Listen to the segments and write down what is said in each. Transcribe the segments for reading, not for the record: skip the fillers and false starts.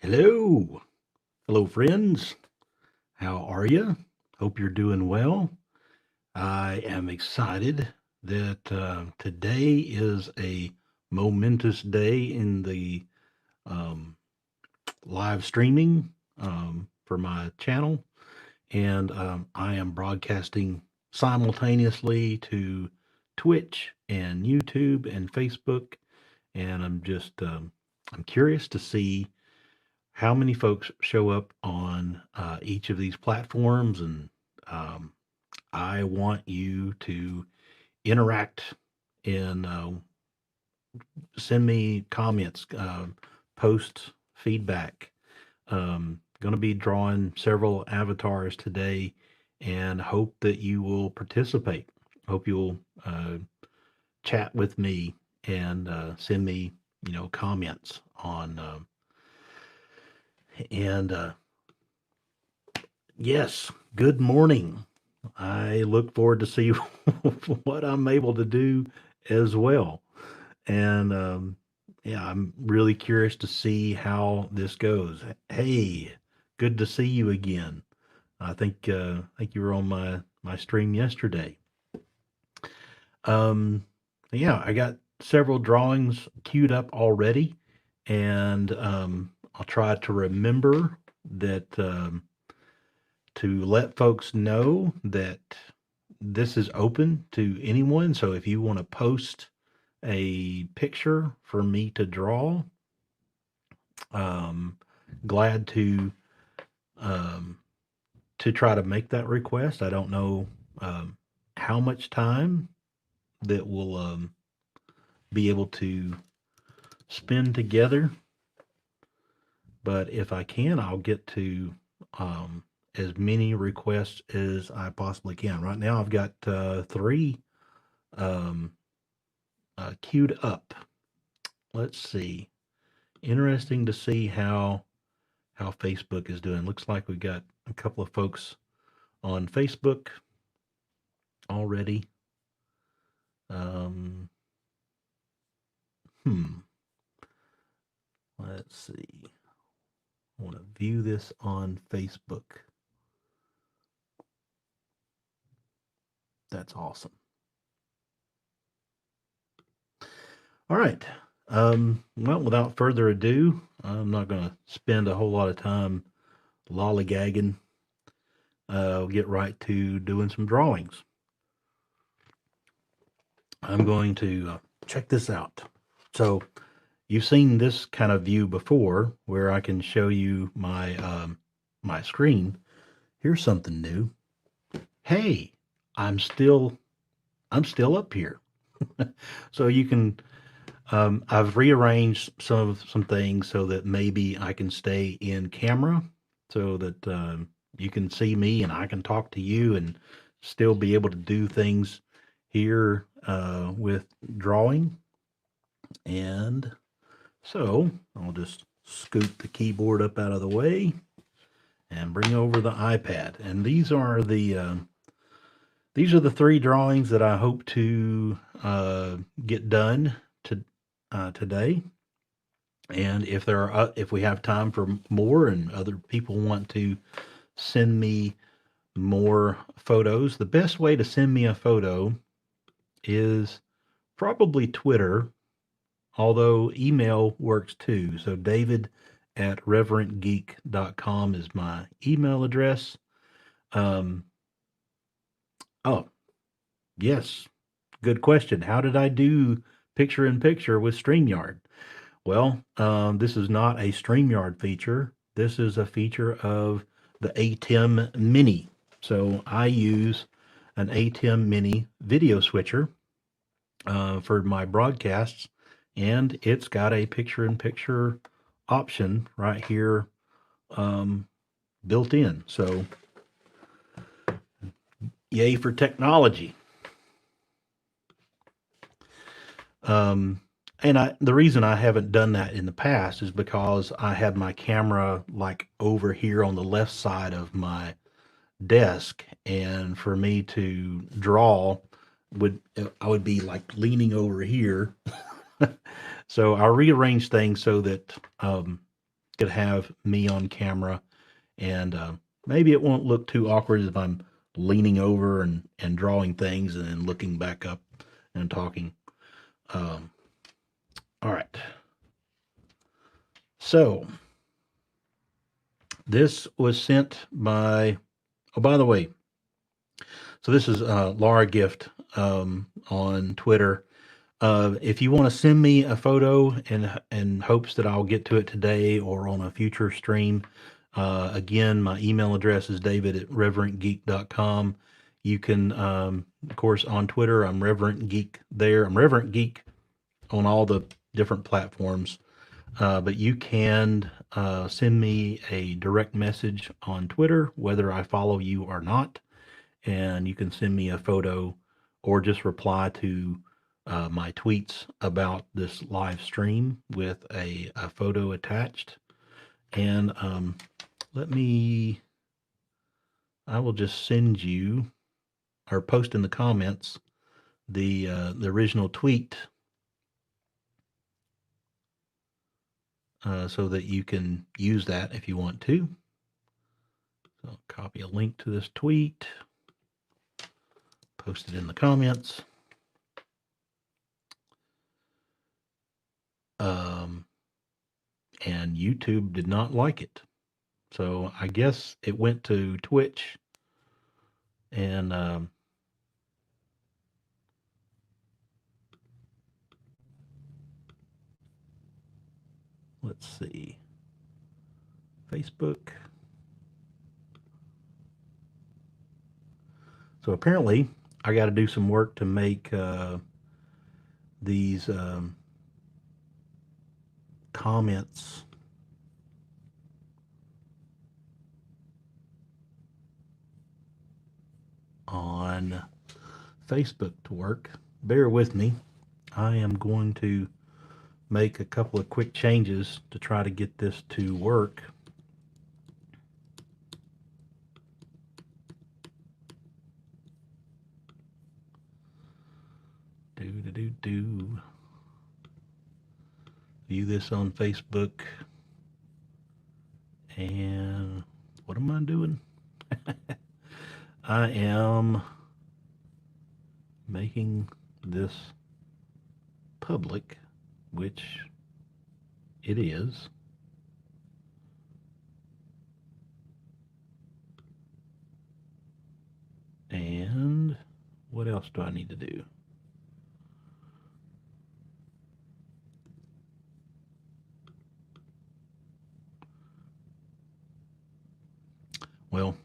Hello. Hello, friends. How are you? Hope you're doing well. I am excited that today is a momentous day in the um, live streaming for my channel. And I am broadcasting simultaneously to Twitch and YouTube and Facebook. And I'm curious to see how many folks show up on each of these platforms, and um, I want you to interact and send me comments, post feedback. Going to be drawing several avatars today, and hope that you will participate. Hope you'll chat with me and send me, comments on. And Yes, good morning. I look forward to see what I'm able to do as well. And Yeah, I'm really curious to see how this goes. Hey, good to see you again. I think you were on my stream yesterday. Um, yeah, I got several drawings queued up already, and I'll try to remember that. To let folks know that this is open to anyone. So if you want to post a picture for me to draw, um, glad um, to try to make that request. I don't know how much time that we'll be able to spend together, but if I can, I'll get to as many requests as I possibly can. Right now, I've got three um, queued up. Let's see. Interesting to see how Facebook is doing. Looks like we got a couple of folks on Facebook already. Um, hmm. Let's see. I want to view this on Facebook. That's awesome. All right. Well, without further ado, I'm not going to spend a whole lot of time lollygagging. I'll get right to doing some drawings. I'm going to check this out. So you've seen this kind of view before, where I can show you my screen. Here's something new. Hey, I'm still I'm still up here. So you can I've rearranged some things so that maybe I can stay in camera, so that you can see me and I can talk to you and still be able to do things here with drawing. And so I'll just scoot the keyboard up out of the way and bring over the iPad. And these are the three drawings that I hope to get done today. And if we have time for more, and other people want to send me more photos, the best way to send me a photo is probably Twitter, although email works too. So David at reverentgeek.com is my email address. Um, oh, yes, good question. How did I do picture in picture with StreamYard? Well, this is not a StreamYard feature. This is a feature of the ATEM Mini. So I use an ATEM Mini video switcher for my broadcasts, and it's got a picture-in-picture option right here um, built in. So, yay for technology. Um, and the reason I haven't done that in the past is because I had my camera like over here on the left side of my desk, and for me to draw I would be like leaning over here. So I rearranged things so that could have me on camera, and maybe it won't look too awkward if I'm leaning over and drawing things and then looking back up and talking. Um, all right. So this was sent by, oh, by the way, so this is Laura Gift on Twitter. If you want to send me a photo in hopes that I'll get to it today or on a future stream, again, my email address is david@reverentgeek.com. You can, of course, on Twitter, I'm Reverent Geek there. I'm Reverent Geek on all the different platforms. But you can send me a direct message on Twitter, whether I follow you or not. And you can send me a photo or just reply to my tweets about this live stream with a photo attached. And I will just send you or post in the comments the original tweet so that you can use that if you want to. So I'll copy a link to this tweet, post it in the comments. And YouTube did not like it. So I guess it went to Twitch, and let's see, Facebook. So apparently I got to do some work to make these comments on Facebook to work. Bear with me. I am going to make a couple of quick changes to try to get this to work. View this on Facebook. And what am I doing? I am making this public, which it is. And what else do I need to do? Well,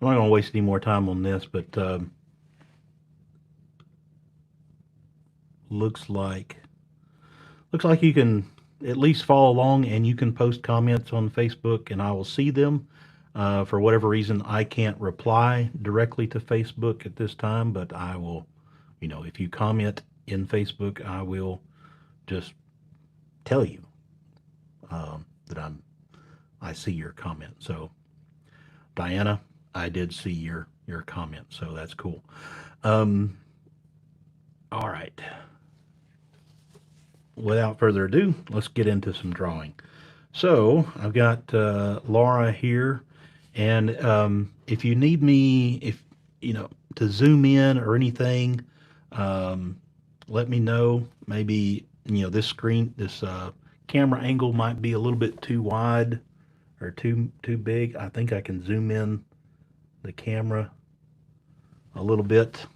I'm not going to waste any more time on this, but looks like you can at least follow along, and you can post comments on Facebook, and I will see them. For whatever reason, I can't reply directly to Facebook at this time, but I will, if you comment in Facebook, I will just tell you that I see your comment. So, Diana, I did see your comment, so that's cool. All right. Without further ado, let's get into some drawing. So I've got Laura here, and if you need me, to zoom in or anything, let me know. Maybe this camera angle might be a little bit too wide or too big. I think I can zoom in the camera a little bit.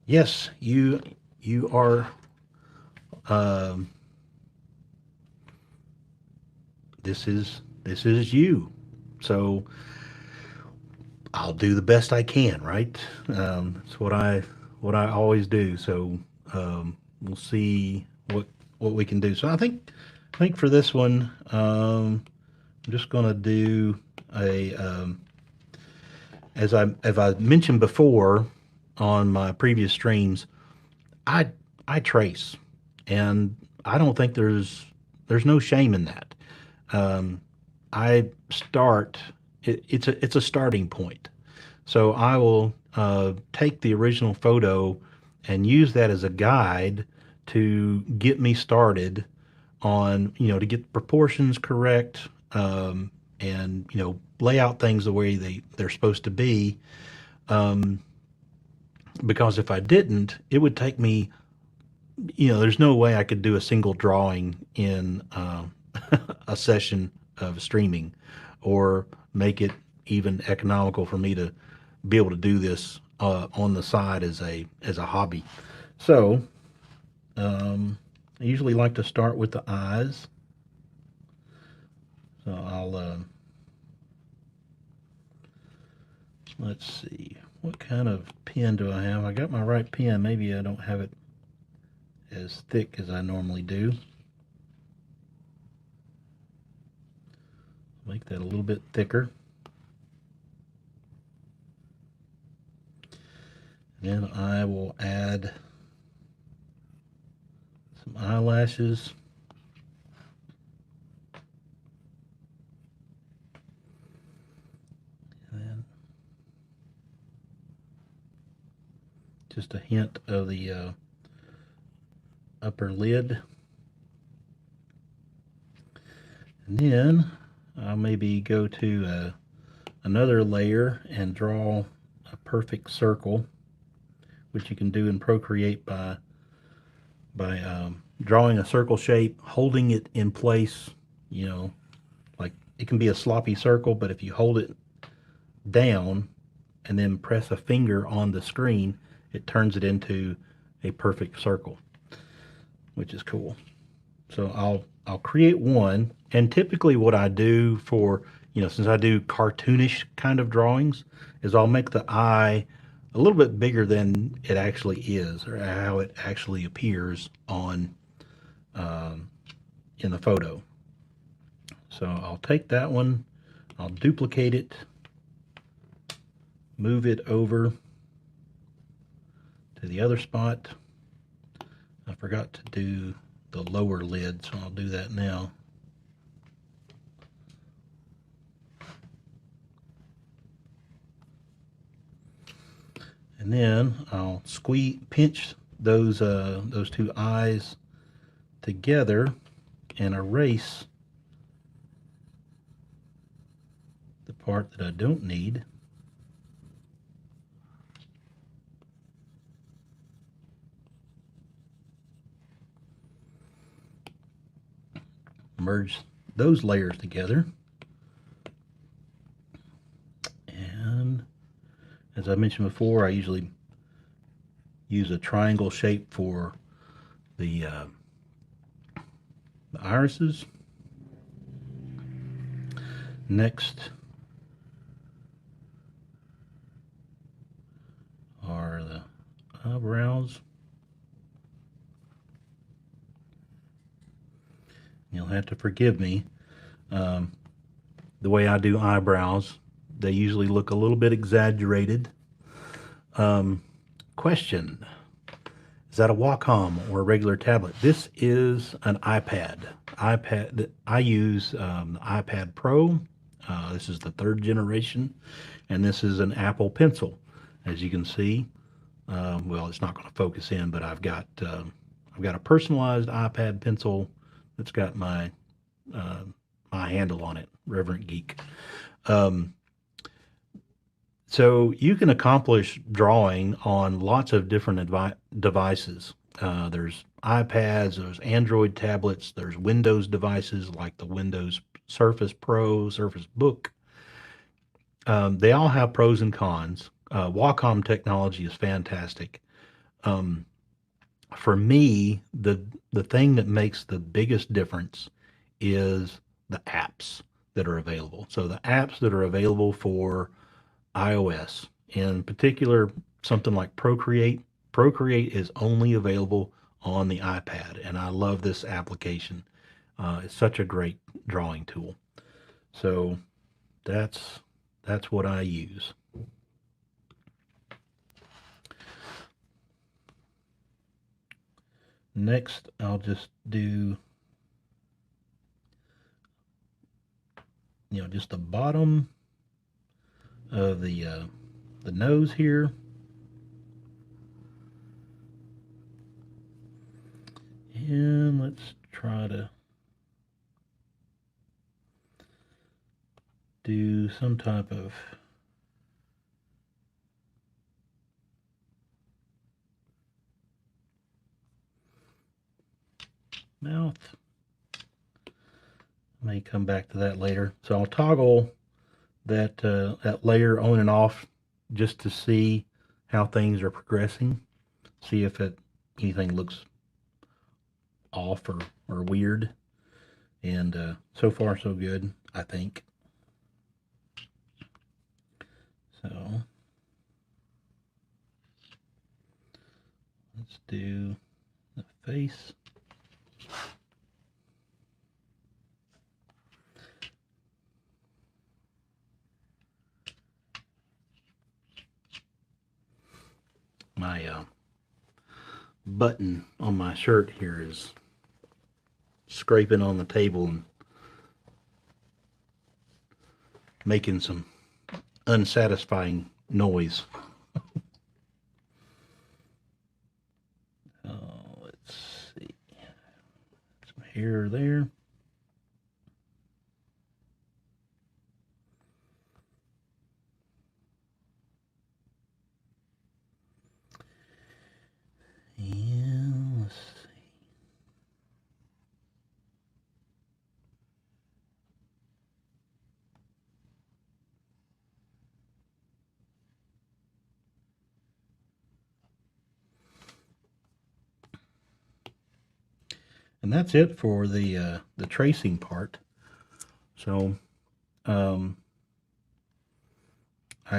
Yes, you are. This is you. So I'll do the best I can, right? It's what I always do. So we'll see what we can do. So I think for this one, I'm just going to do as I mentioned before on my previous streams, I trace, and I don't think there's no shame in that. I start. It's a starting point, so I will take the original photo and use that as a guide to get me started on, to get proportions correct, and, lay out things the way they're supposed to be. Um, because if I didn't, it would take me, there's no way I could do a single drawing in a session of streaming, or make it even economical for me to be able to do this on the side as a hobby. So I usually like to start with the eyes. So I'll let's see, what kind of pen do I have? I got my right pen. Maybe I don't have it as thick as I normally do. Make that a little bit thicker. Then I will add some eyelashes. And then just a hint of the upper lid. And then I'll maybe go to another layer and draw a perfect circle, which you can do in Procreate by drawing a circle shape, holding it in place. Like, it can be a sloppy circle, but if you hold it down and then press a finger on the screen, it turns it into a perfect circle, which is cool. So I'll create one, and typically what I do for, since I do cartoonish kind of drawings, is I'll make the eye a little bit bigger than it actually is, or how it actually appears on in the photo. So I'll take that one, I'll duplicate it, move it over to the other spot. I forgot to do the lower lid, so I'll do that now. And then I'll pinch those two eyes together and erase the part that I don't need. Merge those layers together. And as I mentioned before, I usually use a triangle shape for the irises. Next are the eyebrows. You'll have to forgive me. The way I do eyebrows, they usually look a little bit exaggerated. Question: is that a Wacom or a regular tablet? This is an iPad. I use the iPad Pro. This is the 3rd generation, and this is an Apple Pencil. As you can see, well, it's not going to focus in, but I've got a personalized iPad pencil that's got my handle on it, Reverend Geek. So you can accomplish drawing on lots of different devices. There's iPads, there's Android tablets, there's Windows devices like the Windows Surface Pro, Surface Book. They all have pros and cons. Wacom technology is fantastic. For me, the thing that makes the biggest difference is the apps that are available. So the apps that are available for iOS, in particular, something like Procreate. Procreate is only available on the iPad, and I love this application. It's such a great drawing tool. So that's what I use. Next, I'll just do, just the bottom of the nose here. And let's try to do some type of mouth. May come back to that later. So I'll toggle that layer on and off just to see how things are progressing. See if anything looks off or weird. And so far so good, I think. So let's do the face. My button on my shirt here is scraping on the table and making some unsatisfying noise. Let's see. Some hair there. And let's see. And that's it for the tracing part. So I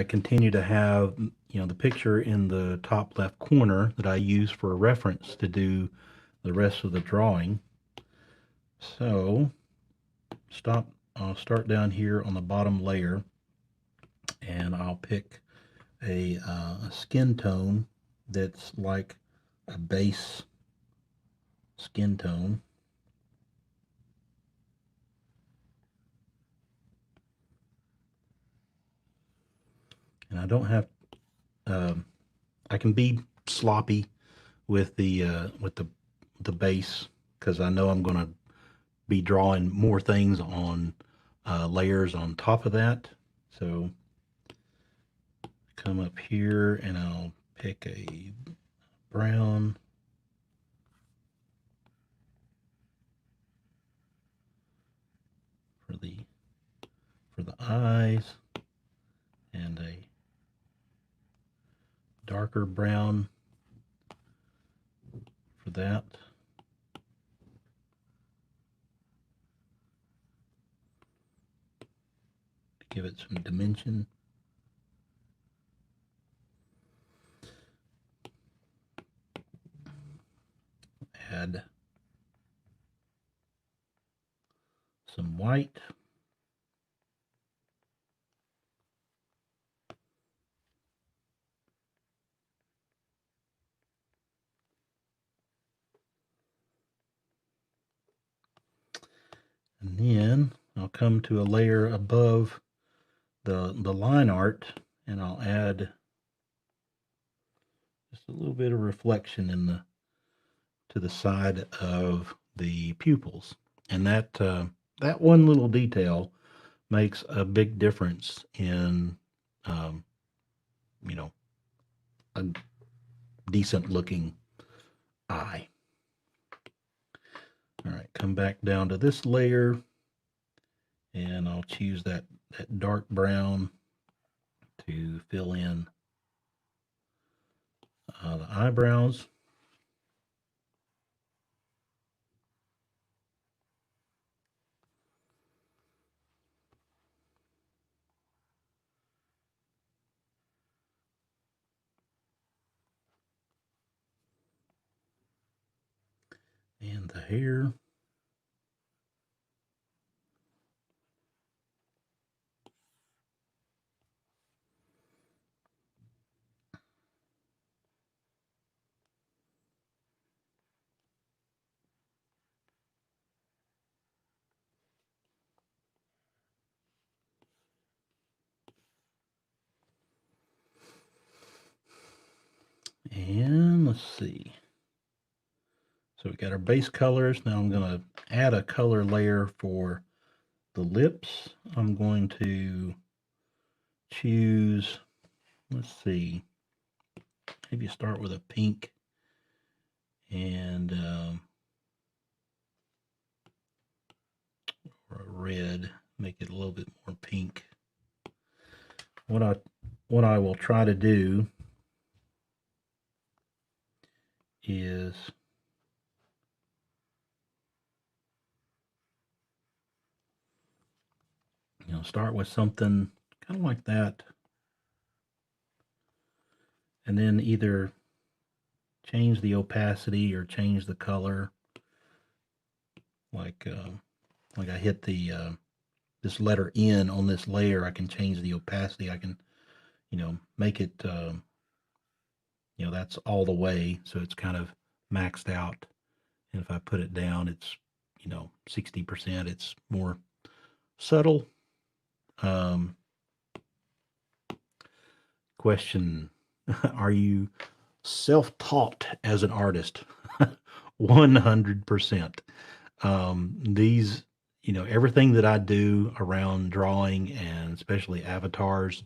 continue to have the picture in the top left corner that I use for a reference to do the rest of the drawing. So I'll start down here on the bottom layer, and I'll pick a skin tone that's like a base skin tone. And I don't have, I can be sloppy with the base, because I know I'm going to be drawing more things on layers on top of that. So come up here and I'll pick a brown. For the eyes, and a darker brown for that. To give it some dimension. Add some white. And then I'll come to a layer above the line art, and I'll add just a little bit of reflection to the side of the pupils. And that one little detail makes a big difference in a decent looking eye. All right, come back down to this layer, and I'll choose that dark brown to fill in the eyebrows. And the hair. And let's see. So we got our base colors. Now I'm going to add a color layer for the lips, I'm going to choose, let's see, maybe start with a pink and or a red, make it a little bit more pink. What I will try to do is start with something kind of like that, and then either change the opacity or change the color. Like I hit the this letter N on this layer, I can change the opacity. I can make it that's all the way, so it's kind of maxed out. And if I put it down, it's 60%. It's more subtle. Question: Are you self-taught as an artist? 100%. These, everything that I do around drawing and especially avatars,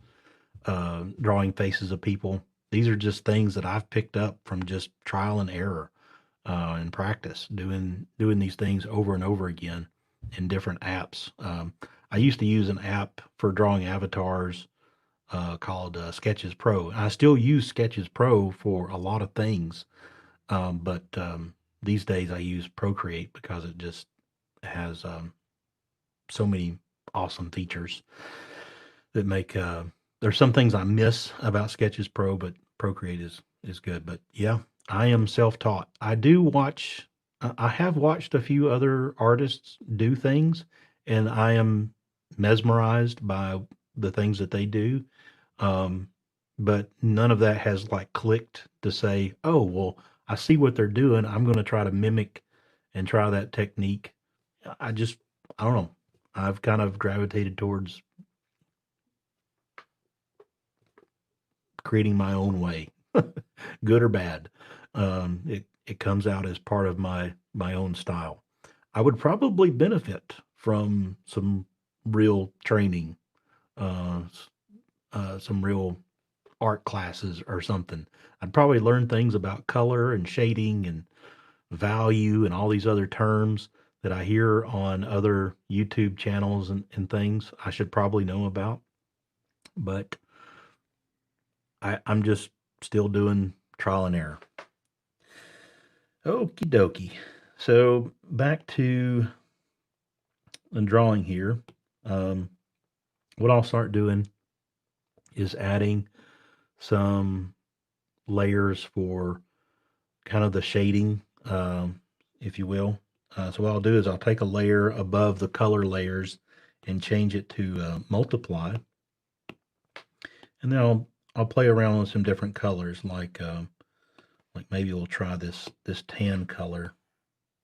drawing faces of people, these are just things that I've picked up from just trial and error and practice, doing these things over and over again in different apps. I used to use an app for drawing avatars called Sketches Pro. I still use Sketches Pro for a lot of things, but these days I use Procreate because it just has so many awesome features that make. There's some things I miss about Sketches Pro, but Procreate is good. But yeah, I am self-taught. I do watch. I have watched a few other artists do things, and I am mesmerized by the things that they do. Um, but none of that has like clicked to say, oh, well, I see what they're doing. I'm going to try to mimic and try that technique. I just, I don't know. I've kind of gravitated towards creating my own way, good or bad. It comes out as part of my own style. I would probably benefit from some real training, uh, some real art classes or something. I'd probably learn things about color and shading and value and all these other terms that I hear on other YouTube channels and things I should probably know about. But I'm just still doing trial and error. Okie dokie. So back to the drawing here. Um, what I'll start doing is adding some layers for kind of the shading, if you will. So what I'll do is I'll take a layer above the color layers and change it to multiply, and then I'll play around with some different colors, like maybe we'll try this tan color,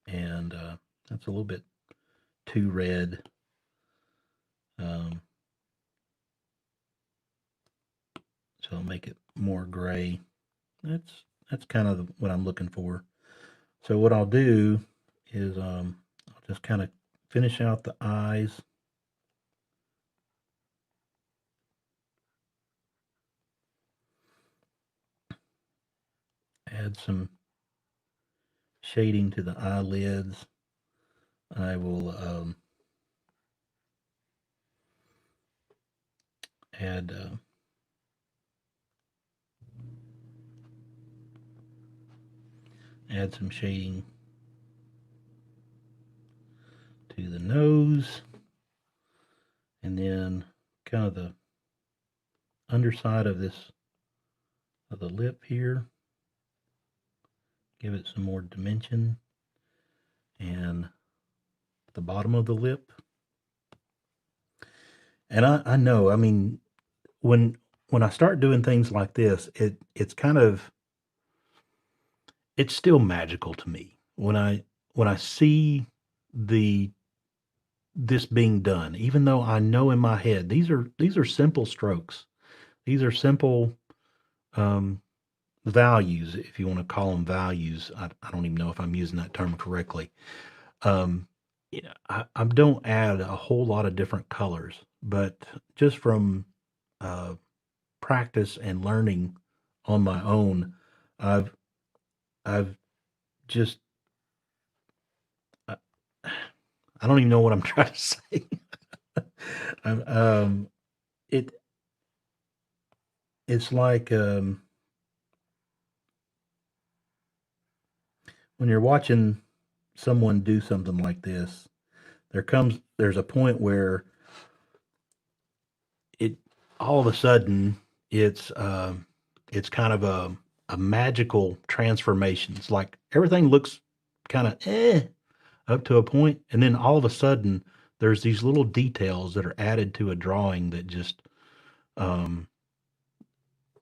and that's a little bit too red. So I'll make it more gray. That's kind of what I'm looking for. So what I'll do is I'll just kind of finish out the eyes. Add some shading to the eyelids. I will add add some shading to the nose, and then kind of the underside of the lip here. Give it some more dimension, and the bottom of the lip. And I know, I mean, when I start doing things like this, it's kind of, it's still magical to me when I see the this being done, even though I know in my head these are simple strokes. These are simple um, values, if you want to call them values. I don't even know if I'm using that term correctly. Um, Yeah, I don't add a whole lot of different colors, but just from uh, practice and learning on my own, I've I've just I, I don't even know what I'm trying to say. I'm, it it's like when you're watching someone do something like this, there's a point where it all of a sudden it's kind of a magical transformation. It's like everything looks kind of up to a point, and then all of a sudden there's these little details that are added to a drawing that just um,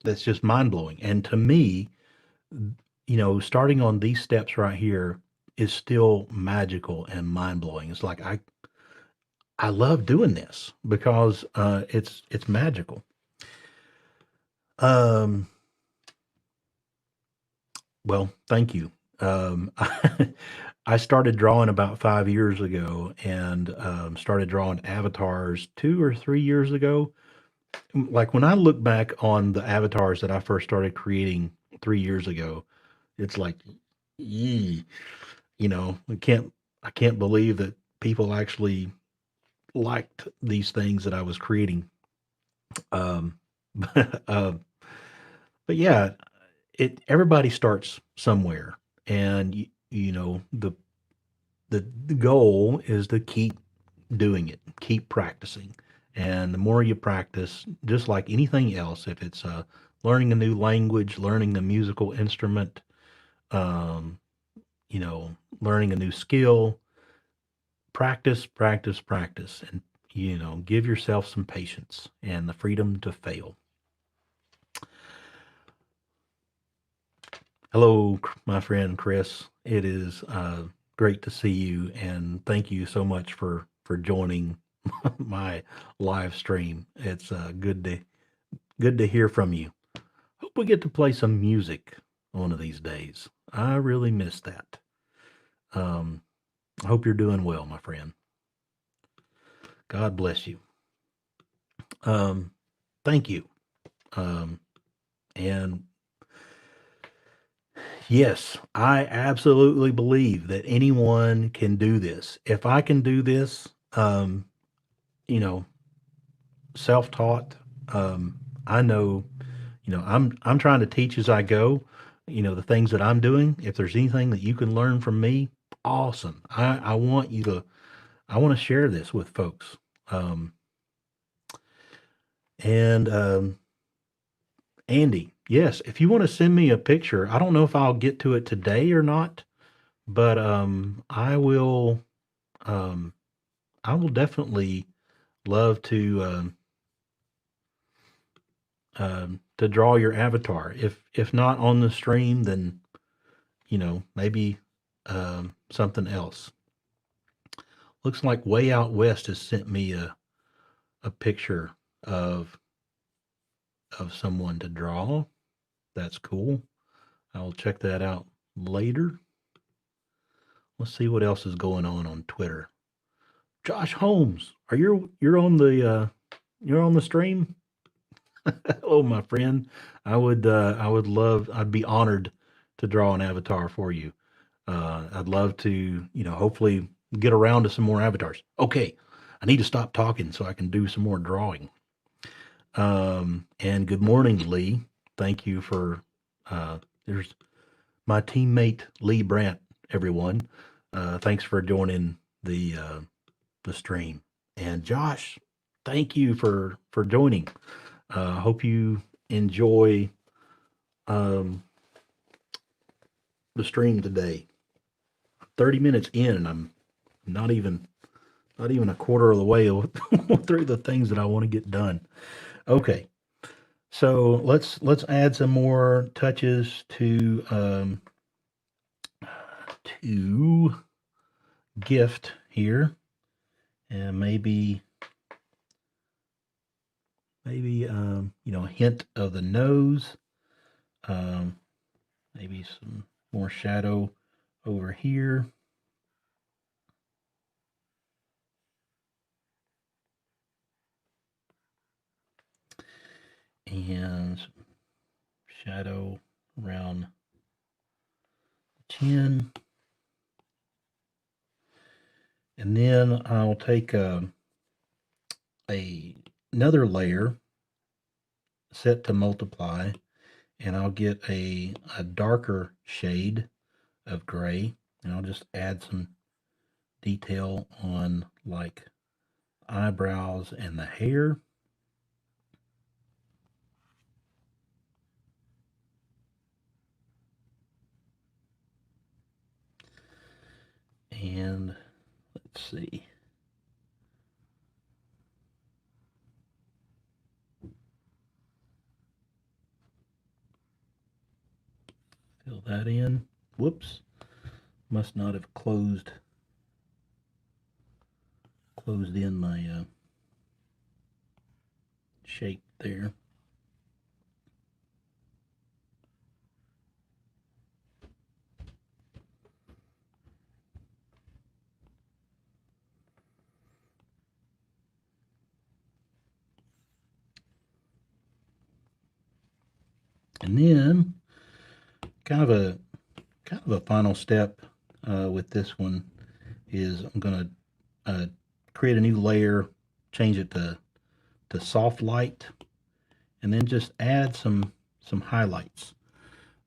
that's just mind blowing. And to me, starting on these steps right here is still magical and mind blowing. It's like I love doing this because it's magical. Um, well, thank you. I started drawing about 5 years ago, and started drawing avatars 2 or 3 years ago. Like when I look back on the avatars that I first started creating 3 years ago, it's like, yee, I can't believe that people actually liked these things that I was creating. Um, but, but yeah, it everybody starts somewhere, and the goal is to keep doing it, keep practicing, and the more you practice, just like anything else, if it's learning a new language, learning a musical instrument, um, learning a new skill, practice, practice, practice, and give yourself some patience and the freedom to fail. Hello, my friend Chris. It is great to see you, and thank you so much for joining my live stream. It's good to hear from you. Hope we get to play some music one of these days. I really miss that. Um, I hope you're doing well, my friend. God bless you. Um, Thank you. Um, and yes, I absolutely believe that anyone can do this. If I can do this, you know, self-taught, I know, I'm trying to teach as I go, the things that I'm doing. If there's anything that you can learn from me, awesome. I want to share this with folks. Um, and Andy, yes, if you want to send me a picture, I don't know if I'll get to it today or not, but um, I will definitely love to draw your avatar. If not on the stream, then maybe something else. Looks like Way Out West has sent me a picture of someone to draw. That's cool. I'll check that out later. Let's see what else is going on Twitter. Josh Holmes, you're on the stream? Hello, my friend. I'd be honored to draw an avatar for you. I'd love to, hopefully get around to some more avatars. Okay, I need to stop talking so I can do some more drawing. And good morning, Lee. Thank you for, there's my teammate Lee Brandt, everyone. Thanks for joining the stream. And Josh, thank you for joining. Hope you enjoy um, the stream today. 30 minutes in, and I'm not even not even a quarter of the way through the things that I want to get done. Okay, so let's add some more touches to gift here, and maybe a hint of the nose, um, maybe some more shadow over here. and shadow around the chin. And then I'll take another layer set to multiply, and I'll get a darker shade of gray, and I'll just add some detail on like eyebrows and the hair. And let's see. Fill that in. Whoops. Must not have closed in my shape there. And then kind of a final step with this one is I'm going to create a new layer, change it to soft light, and then just add some highlights.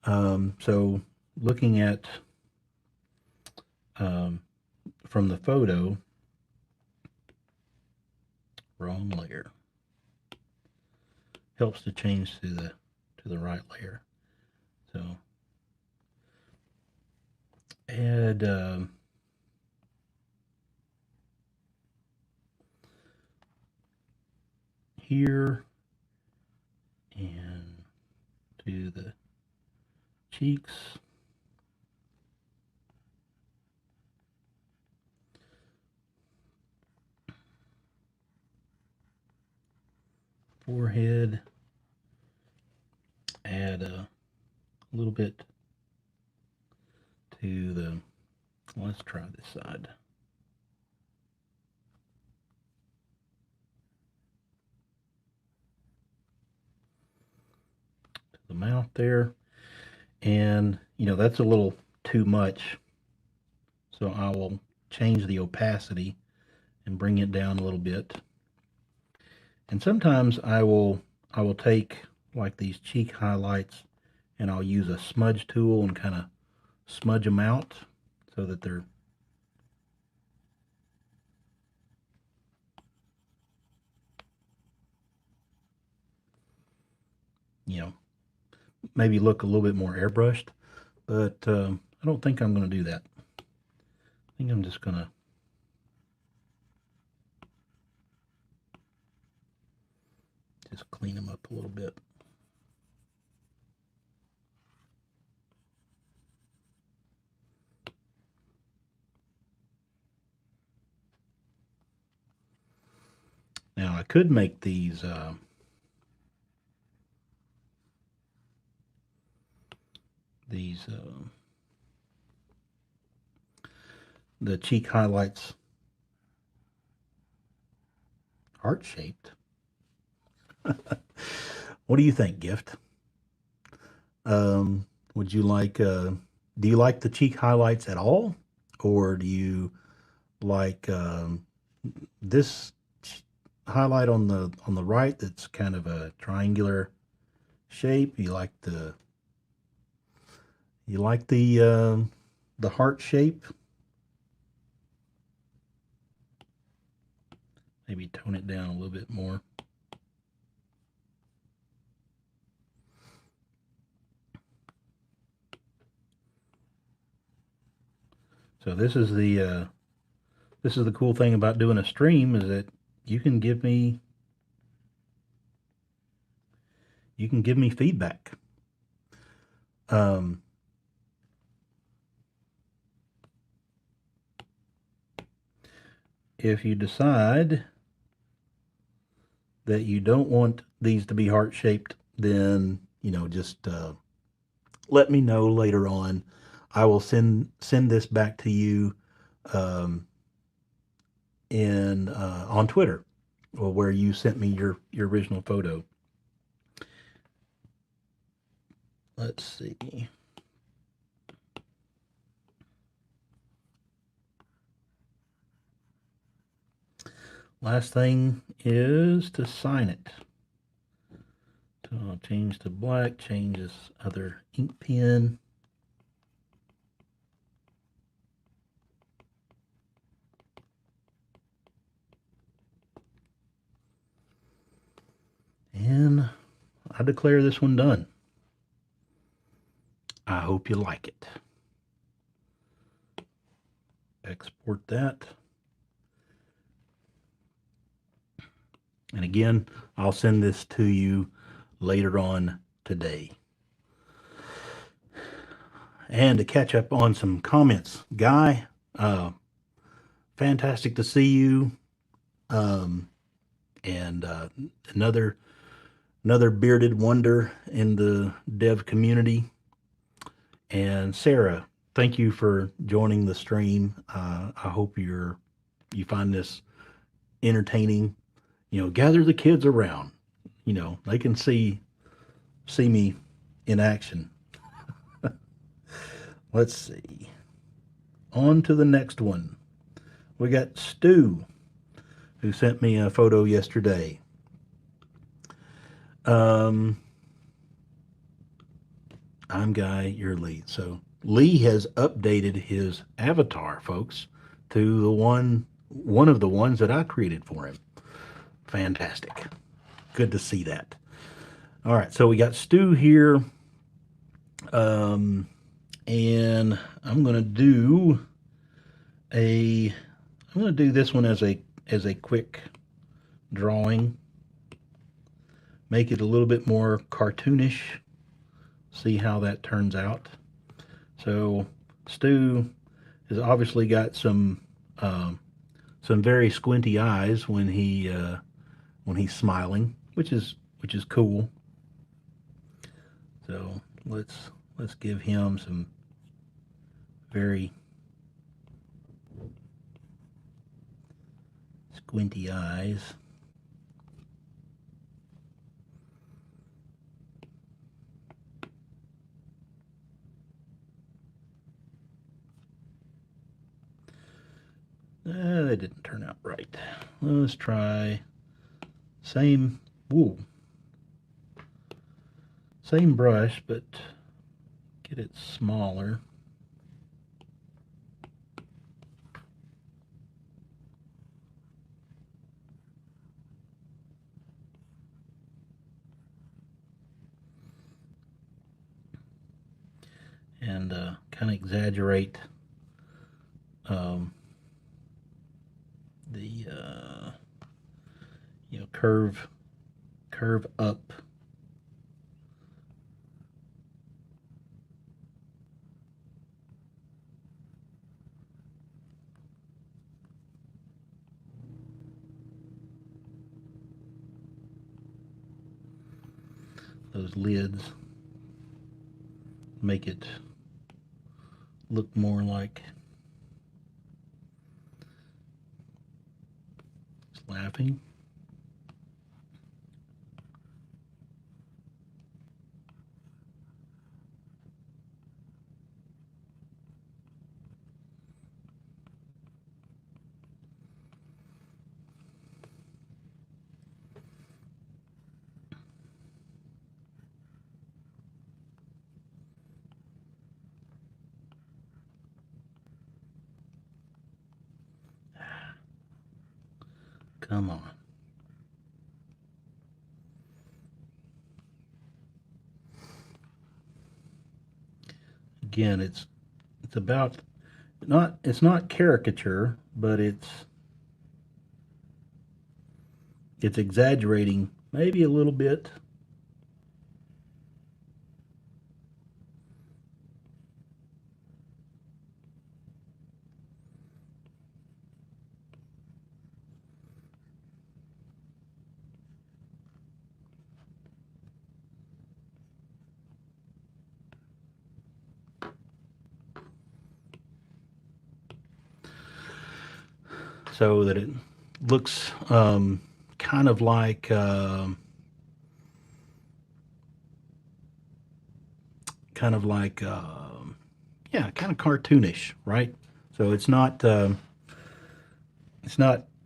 So looking at from the photo, wrong layer, helps to change to the right layer. So add here and to the cheeks. Forehead. Add a little bit to the, let's try this side. To the mouth there. And, you know, that's a little too much. So I will change the opacity and bring it down a little bit. And sometimes I will take like these cheek highlights and I'll use a smudge tool and kind of smudge them out so that they're maybe look a little bit more airbrushed, but I don't think I'm going to do that. I think I'm just going to just clean them up a little bit. Now I could make these the cheek highlights heart-shaped. What do you think, Gift? Would you like, do you like the cheek highlights at all? Or do you like this highlight on the right that's kind of a triangular shape? You like the heart shape? Maybe tone it down a little bit more. So this is the cool thing about doing a stream, is that you can give me feedback. If you decide that you don't want these to be heart-shaped, then, just let me know later on. I will send this back to you on Twitter, or where you sent me your original photo. let's see. Last thing is to sign it. So I'll change to black, change this other ink pen. And I declare this one done. I hope you like it. Export that. And again, I'll send this to you later on today. And to catch up on some comments, Guy, fantastic to see you. And another bearded wonder in the dev community. And Sarah, thank you for joining the stream. I hope you find this entertaining. Gather the kids around. They can see me in action. Let's see. On to the next one. We got Stu, who sent me a photo yesterday. I'm Guy, you're Lee. So Lee has updated his avatar, folks, to the one of the ones that I created for him. Fantastic. Good to see that. All right, so we got Stu here. And I'm gonna do this one as a quick drawing. Make it a little bit more cartoonish. See how that turns out. So Stu has obviously got some very squinty eyes when he's smiling, which is cool. So let's give him some very squinty eyes. That didn't turn out right. Let's try same brush, but get it smaller. And kind of exaggerate the curve up. Those lids make it look more like it's laughing. Come on. Again, it's about it's not caricature, but it's exaggerating maybe a little bit. So that it looks kind of like kind of like, yeah, kind of cartoonish, right? So it's not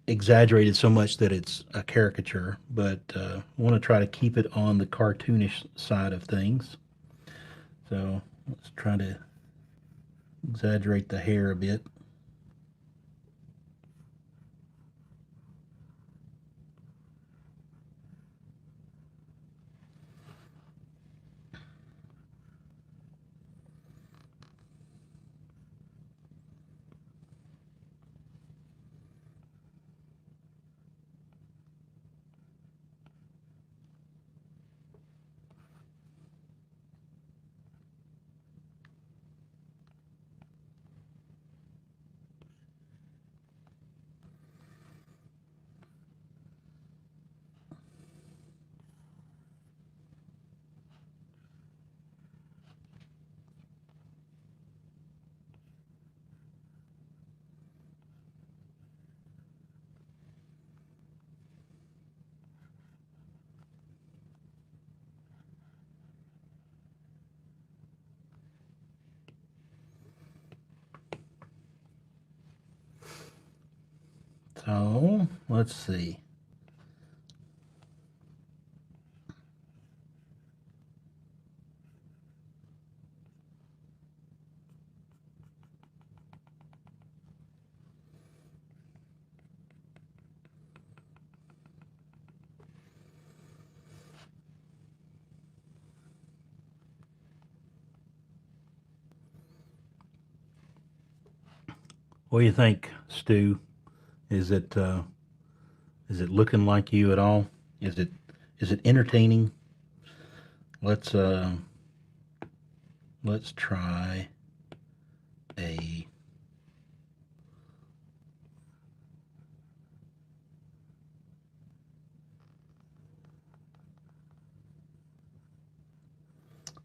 exaggerated so much that it's a caricature, but I want to try to keep it on the cartoonish side of things. So let's try to exaggerate the hair a bit. So let's see. What do you think, Stu? Is it is it looking like you at all? Is it is it entertaining? Let's uh let's try a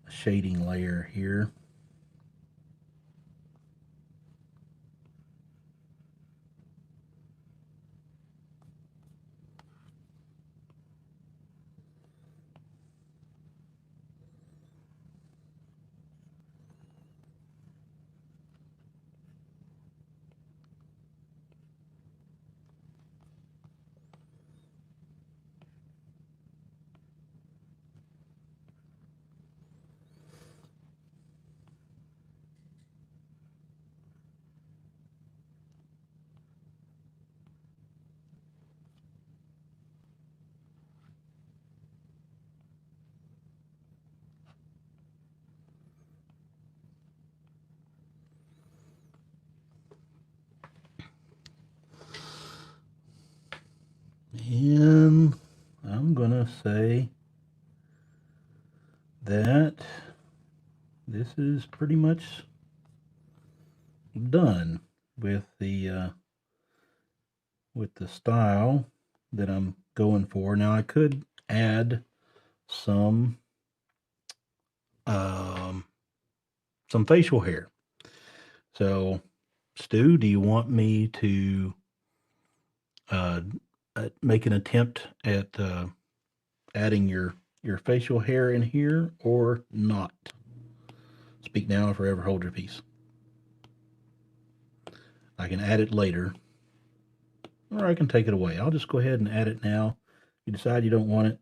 shading layer here. And I'm gonna say that this is pretty much done with the style that I'm going for. Now I could add some um, some facial hair. So, Stu, do you want me to uh, make an attempt at adding your facial hair in here or not? Speak now or forever hold your peace. I can add it later, or I can take it away. I'll just go ahead and add it now. You decide you don't want it.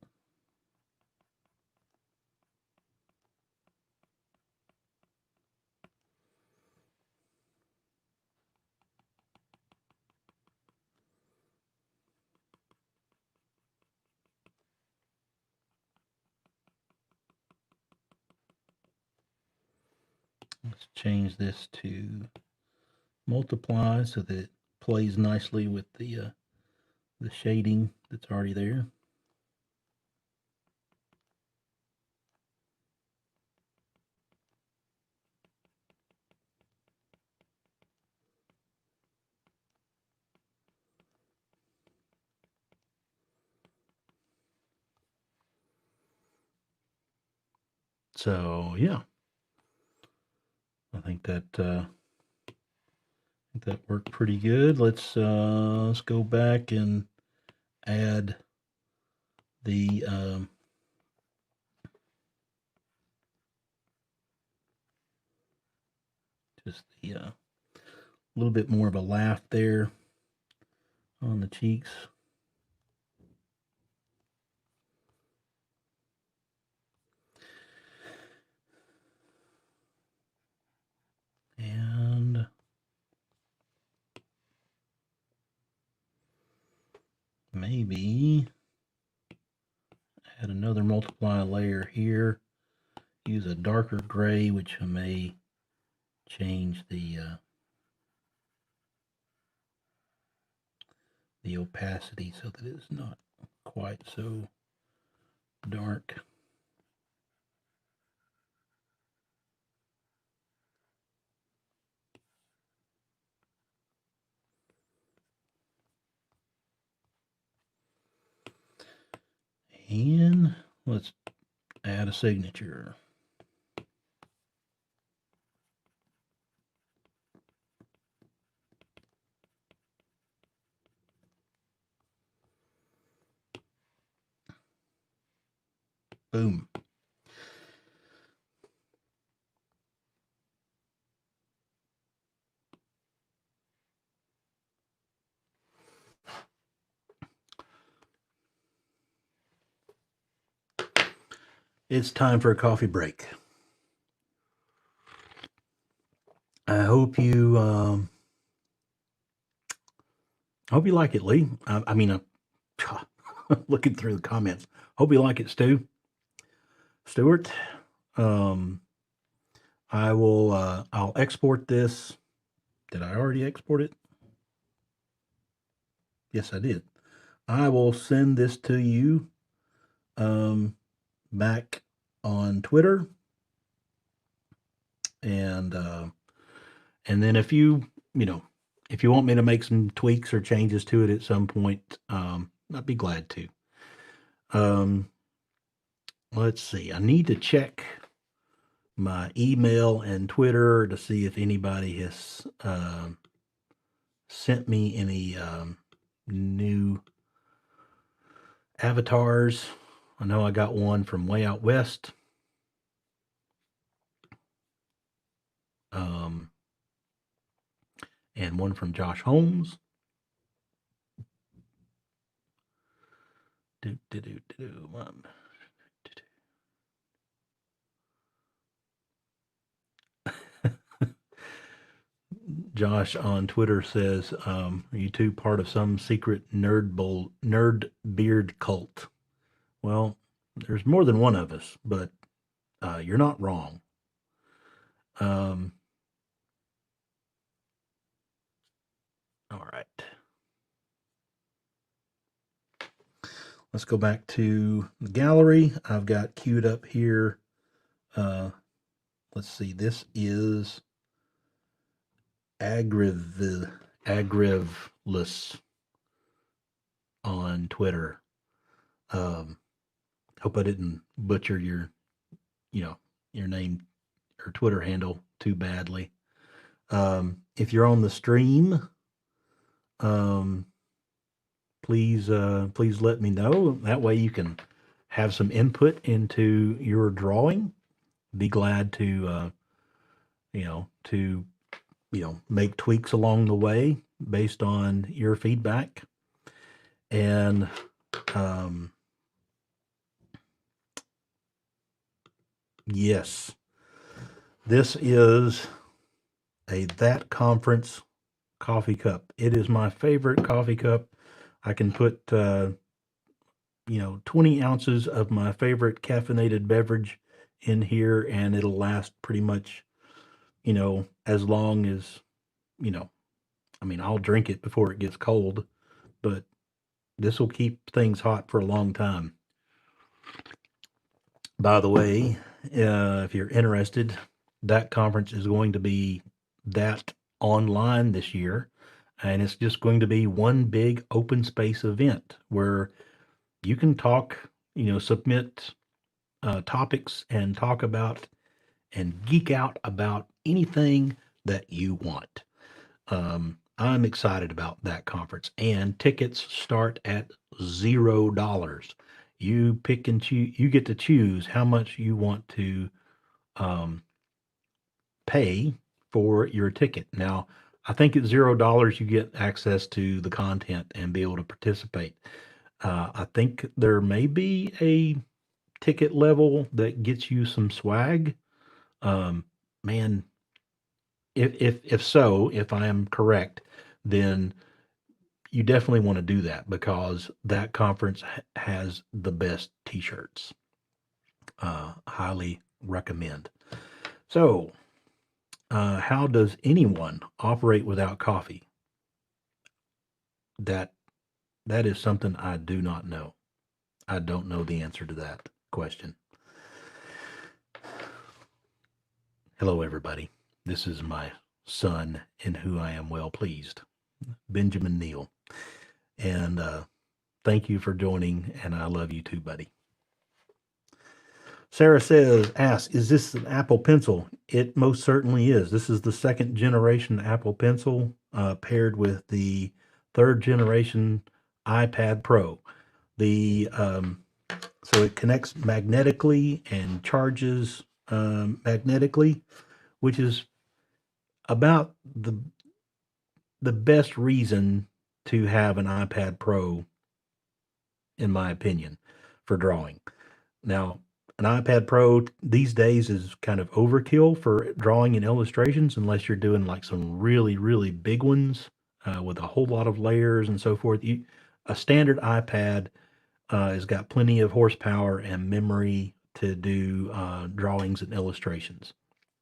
Let's change this to multiply so that it plays nicely with the shading that's already there. So yeah, I think that worked pretty good. Let's go back and add the Just the little bit more of a laugh there on the cheeks. And maybe add another multiply layer here. Use a darker gray, which may change the opacity so that it's not quite so dark. And let's add a signature. Boom. It's time for a coffee break. I hope you like it, Lee. I mean, looking through the comments. Hope you like it, Stuart. I will. I'll export this. Did I already export it? Yes, I did. I will send this to you back on Twitter, and then if you if you want me to make some tweaks or changes to it at some point, I'd be glad to. Let's see. I need to check my email and Twitter to see if anybody has sent me any new avatars. I know I got one from way out west. And one from Josh Holmes. Josh on Twitter says, are you two part of some secret nerd beard cult? Well, there's more than one of us, but you're not wrong. All right. Let's go back to the gallery. I've got queued up here. Let's see. This is Agrivless on Twitter. Hope I didn't butcher your name or Twitter handle too badly. If you're on the stream, please let me know. That way you can have some input into your drawing. Be glad to make tweaks along the way based on your feedback. And yes, this is a That Conference coffee cup. It is my favorite coffee cup. I can put 20 ounces of my favorite caffeinated beverage in here, and it'll last pretty much as long as I'll drink it before it gets cold, but this will keep things hot for a long time. By the way, if you're interested, that conference is going to be that online this year, and it's just going to be one big open space event where you can talk, submit topics and talk about and geek out about anything that you want. I'm excited about that conference, and tickets start at $0. You pick and choose. You get to choose how much you want to pay for your ticket. Now, I think at $0 you get access to the content and be able to participate. I think there may be a ticket level that gets you some swag. Um, man, if so, if I am correct, then you definitely want to do that because that conference has the best t-shirts. Highly recommend. So, how does anyone operate without coffee? That that is something I do not know. I don't know the answer to that question. Hello, everybody. This is my son, in who I am well pleased, Benjamin Neal. And thank you for joining, and I love you too, buddy. Sarah asks, is this an Apple Pencil? It most certainly is. This is the second generation Apple Pencil paired with the third generation iPad Pro. The So it connects magnetically and charges magnetically, which is about the best reason to have an iPad Pro, in my opinion, for drawing. Now, an iPad Pro these days is kind of overkill for drawing and illustrations, unless you're doing like some really, really big ones with a whole lot of layers and so forth. A standard iPad has got plenty of horsepower and memory to do drawings and illustrations.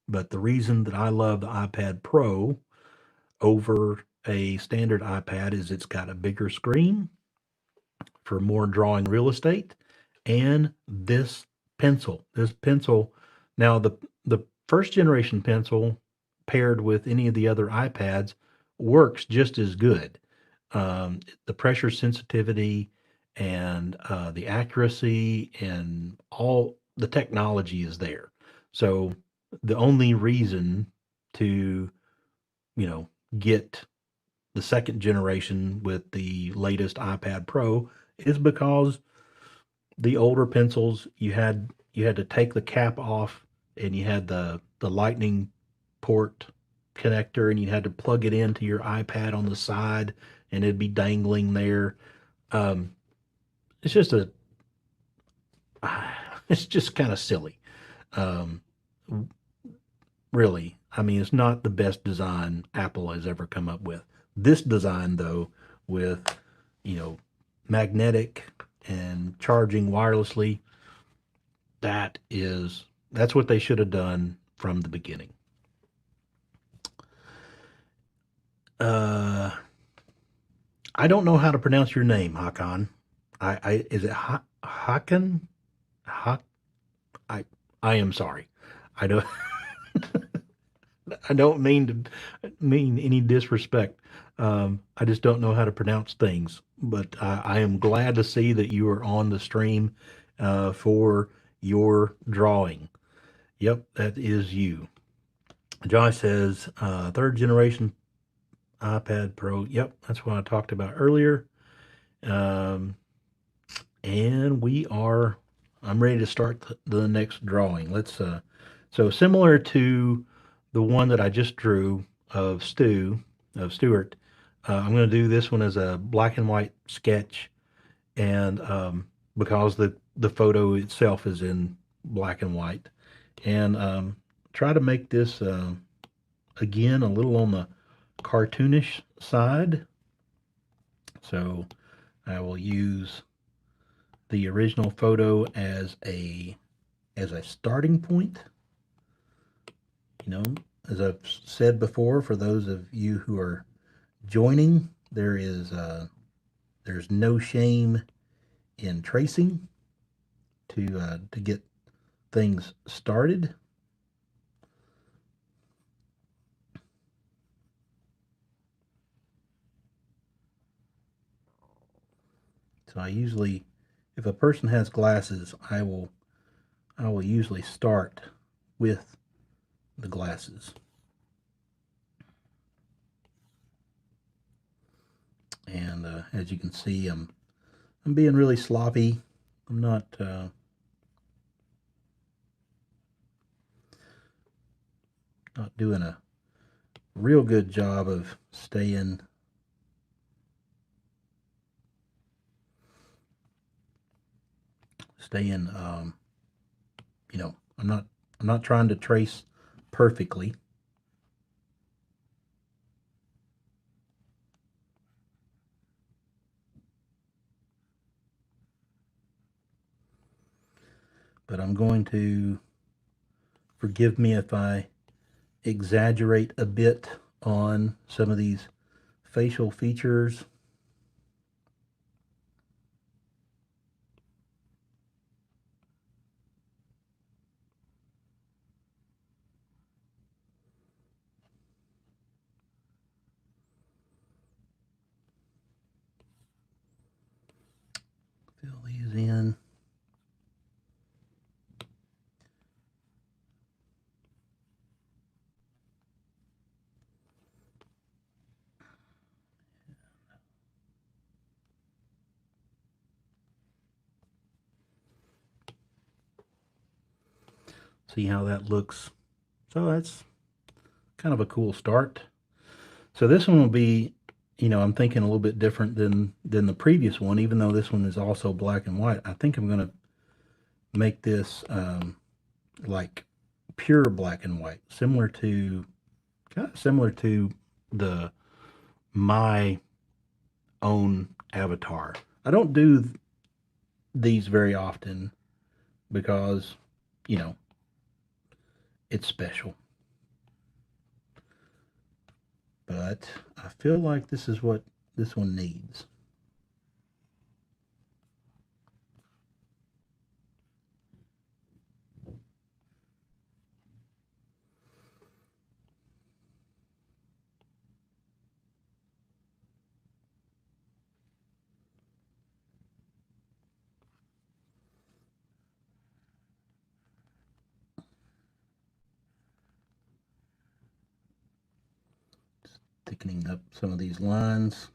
But the reason that I love the iPad Pro over a standard iPad is it's got a bigger screen for more drawing real estate, and this pencil. Now the first generation pencil paired with any of the other iPads works just as good. The pressure sensitivity and the accuracy and all the technology is there. So the only reason to, get the second generation with the latest iPad Pro is because the older pencils you had to take the cap off, and you had the lightning port connector, and you had to plug it into your iPad on the side, and it'd be dangling there. um, it's just a it's just kind of silly. um, Really, I mean, it's not the best design Apple has ever come up with. This design, though, with, you know, magnetic and charging wirelessly, that's what they should have done from the beginning. Uh, I don't know how to pronounce your name, Hakan. I is it Hakan? Ha, I am sorry. I don't I don't mean any disrespect. I just don't know how to pronounce things. But I am glad to see that you are on the stream for your drawing. Yep, that is you. Josh says third generation iPad Pro. Yep, that's what I talked about earlier. Um, and I'm ready to start the next drawing. So similar to the one that I just drew of Stuart, I'm going to do this one as a black and white sketch, and because the photo itself is in black and white, and try to make this again a little on the cartoonish side. So I will use the original photo as a starting point. You know, as I've said before, for those of you who are joining, there's no shame in tracing to get things started. So I usually, if a person has glasses, I will usually start with the glasses. And as you can see, I'm being really sloppy. I'm not doing real good job of staying you know, I'm not trying to trace perfectly. But I'm going to, forgive me if I exaggerate a bit on some of these facial features. Fill these in. See how that looks. So that's kind of a cool start. So this one will be, I'm thinking a little bit different than the previous one, even though this one is also black and white. I think I'm going to make this like pure black and white, kind of similar to the my own avatar. I don't do these very often because, you know, it's special. But I feel like this is what this one needs. Thickening up some of these lines.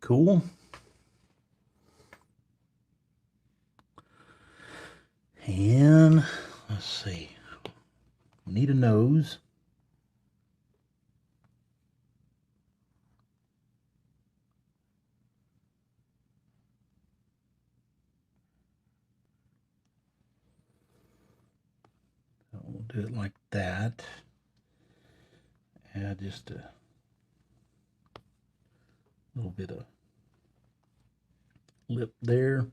Cool. And let's see. We need a nose. So we'll do it like that. Add just a little bit of lip there.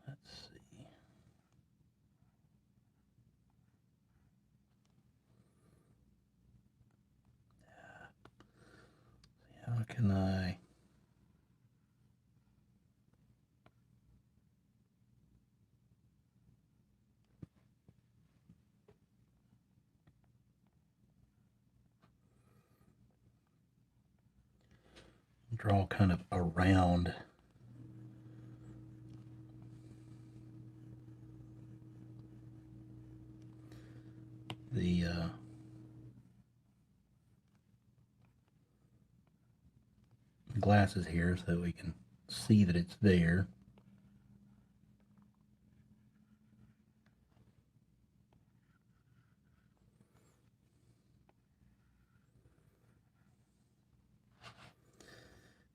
Let's see. How can I draw kind of around the glasses here so we can see that it's there.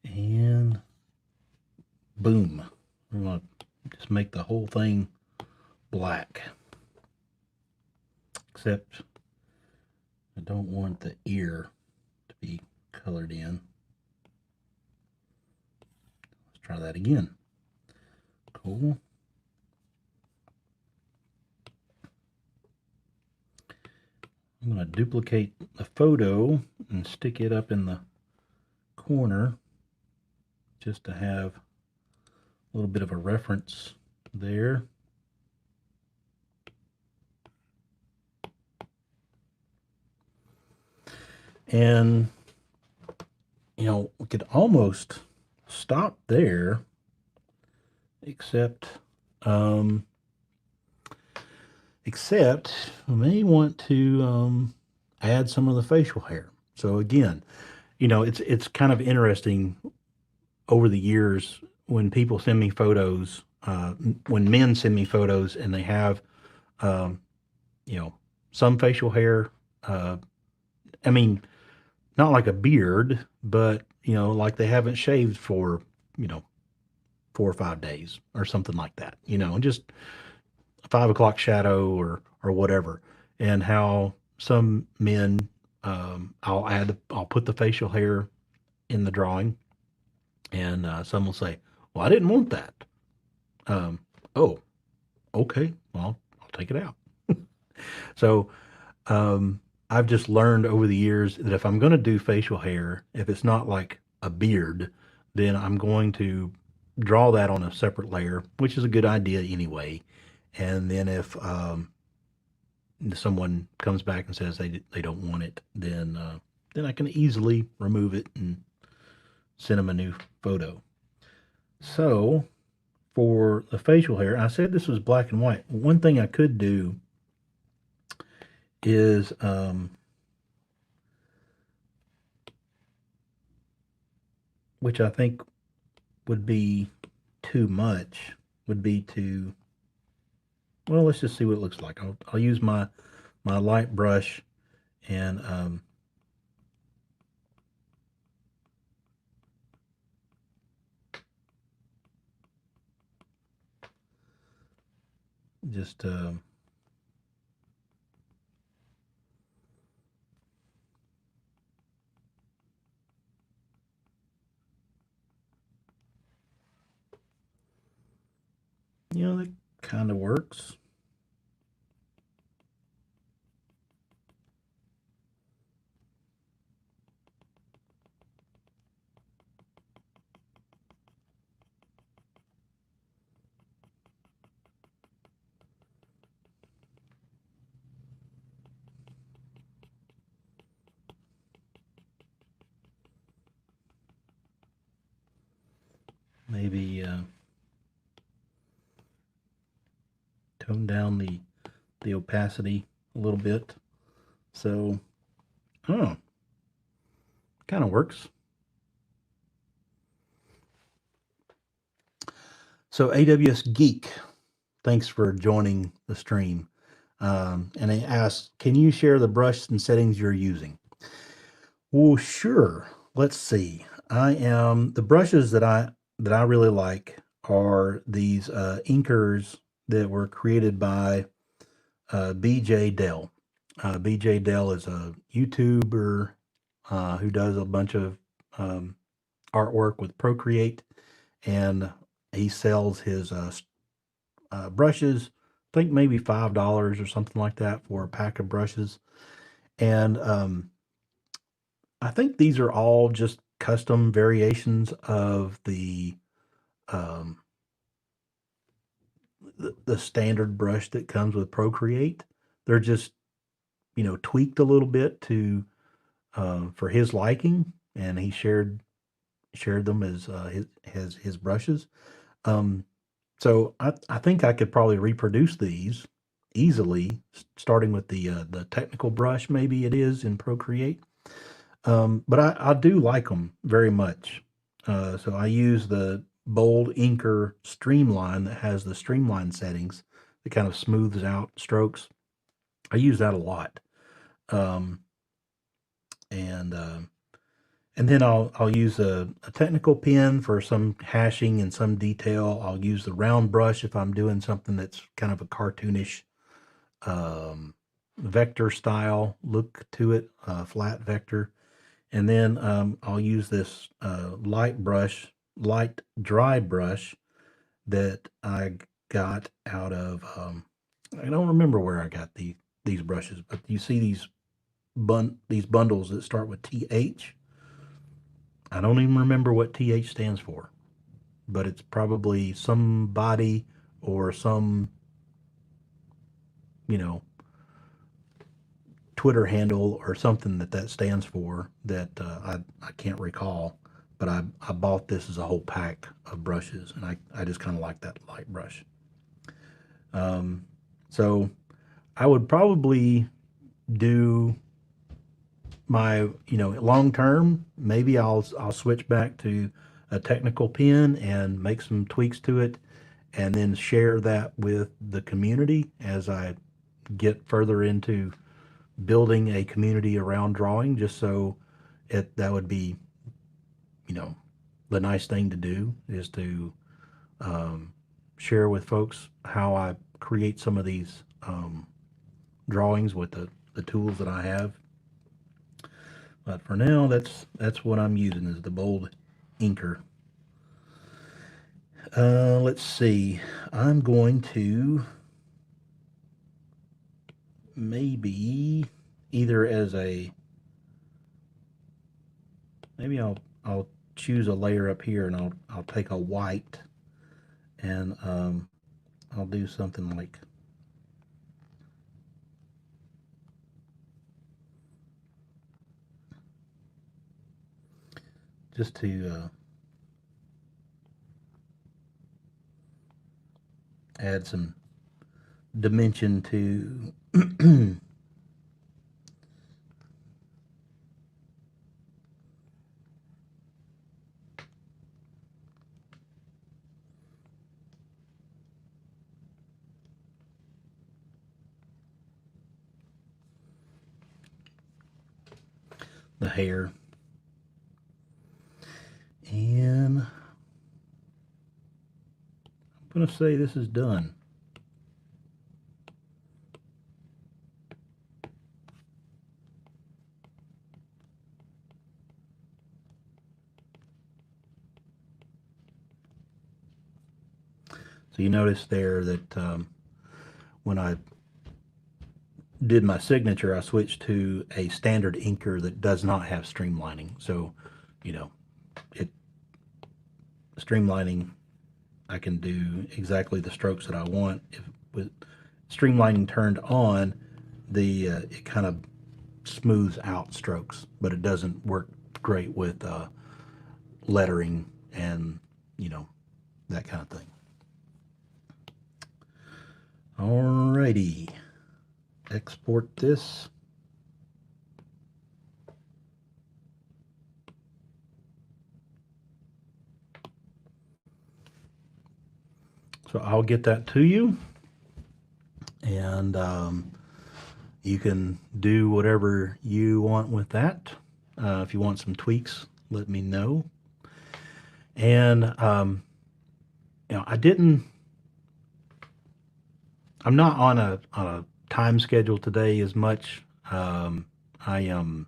And boom. We're going to just make the whole thing black. Except I don't want the ear to be colored in. try that again. Cool. I'm going to duplicate the photo and stick it up in the corner just to have a little bit of a reference there. And, you know, we could almost stop there, except we may want to add some of the facial hair. So again, you know, it's kind of interesting over the years when people send me photos, when men send me photos and they have, you know, some facial hair. I mean, not like a beard, but you know, like they haven't shaved for, you know, 4 or 5 days or something like that. You know, and just a 5 o'clock shadow or whatever. And how some men, I'll put the facial hair in the drawing, and some will say, "Well, I didn't want that." Um, oh, okay, well, I'll take it out. So I've just learned over the years that if I'm going to do facial hair, if it's not like a beard, then I'm going to draw that on a separate layer, which is a good idea anyway. And then if someone comes back and says they don't want it, then I can easily remove it and send them a new photo. So for the facial hair, I said this was black and white. One thing I could do is which I think would be too much, would be to, well, let's just see what it looks like. I'll use my light brush and just you know, that kind of works. Maybe tone down the opacity a little bit. So, oh, kind of works. So AWS Geek, thanks for joining the stream. And they asked, can you share the brush and settings you're using? Well, sure. Let's see. The brushes that I really like are these inkers that were created by BJ Dell. BJ Dell is a YouTuber who does a bunch of artwork with Procreate, and he sells his brushes. I think maybe $5 or something like that for a pack of brushes. And I think these are all just custom variations of um, the standard brush that comes with Procreate. They're just, you know, tweaked a little bit to for his liking, and he shared them as his brushes. Um, so I think I could probably reproduce these easily, starting with the technical brush, maybe it is in Procreate. But I do like them very much. So I use the Bold Inker Streamline that has the streamline settings that kind of smooths out strokes. I use that a lot. Um, and and then I'll use a technical pen for some hashing and some detail. I'll use the round brush if I'm doing something that's kind of a cartoonish vector style look to it, flat vector. And then I'll use this light brush light dry brush that I got out of, I don't remember where I got these brushes, but you see these bundles that start with TH. I don't even remember what TH stands for, but it's probably somebody or some, you know, Twitter handle or something that stands for that I can't recall. But I bought this as a whole pack of brushes, and I just kind of like that light brush. So I would probably do my, long term. Maybe I'll switch back to a technical pen and make some tweaks to it, and then share that with the community as I get further into building a community around drawing. Just so that would be, you know, the nice thing to do is to share with folks how I create some of these drawings with the tools that I have. But for now, that's what I'm using is the bold inker. Let's see. I'm going to maybe either as a maybe I'll choose a layer up here and I'll take a white and I'll do something like just to add some dimension to the hair. And I'm going to say this is done. So you notice there that when I did my signature, I switched to a standard inker that does not have streamlining. So, you know, it streamlining, I can do exactly the strokes that I want. If with streamlining turned on, the it kind of smooths out strokes, but it doesn't work great with lettering and that kind of thing. Alrighty, export this. So I'll get that to you, and you can do whatever you want with that. If you want some tweaks, let me know. And I didn't. I'm not on a time schedule today as much. I am.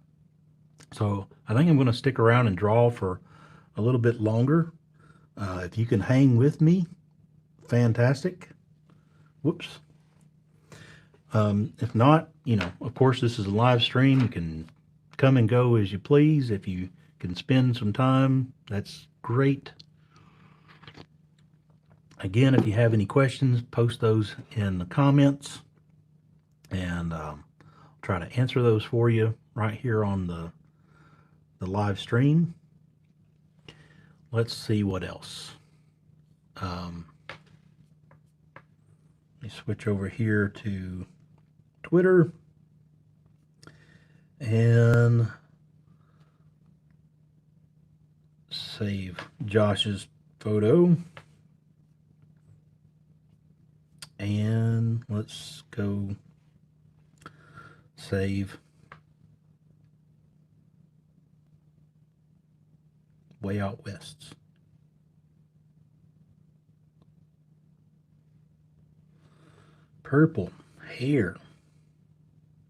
So I think I'm going to stick around and draw for a little bit longer. If you can hang with me, fantastic. Whoops. If not, of course, this is a live stream. You can come and go as you please. If you can spend some time, that's great. Again, if you have any questions, post those in the comments, and try to answer those for you right here on the live stream. Let's see what else. Let me switch over here to Twitter and save Josh's photo. And let's go save Way Out West's. Purple hair.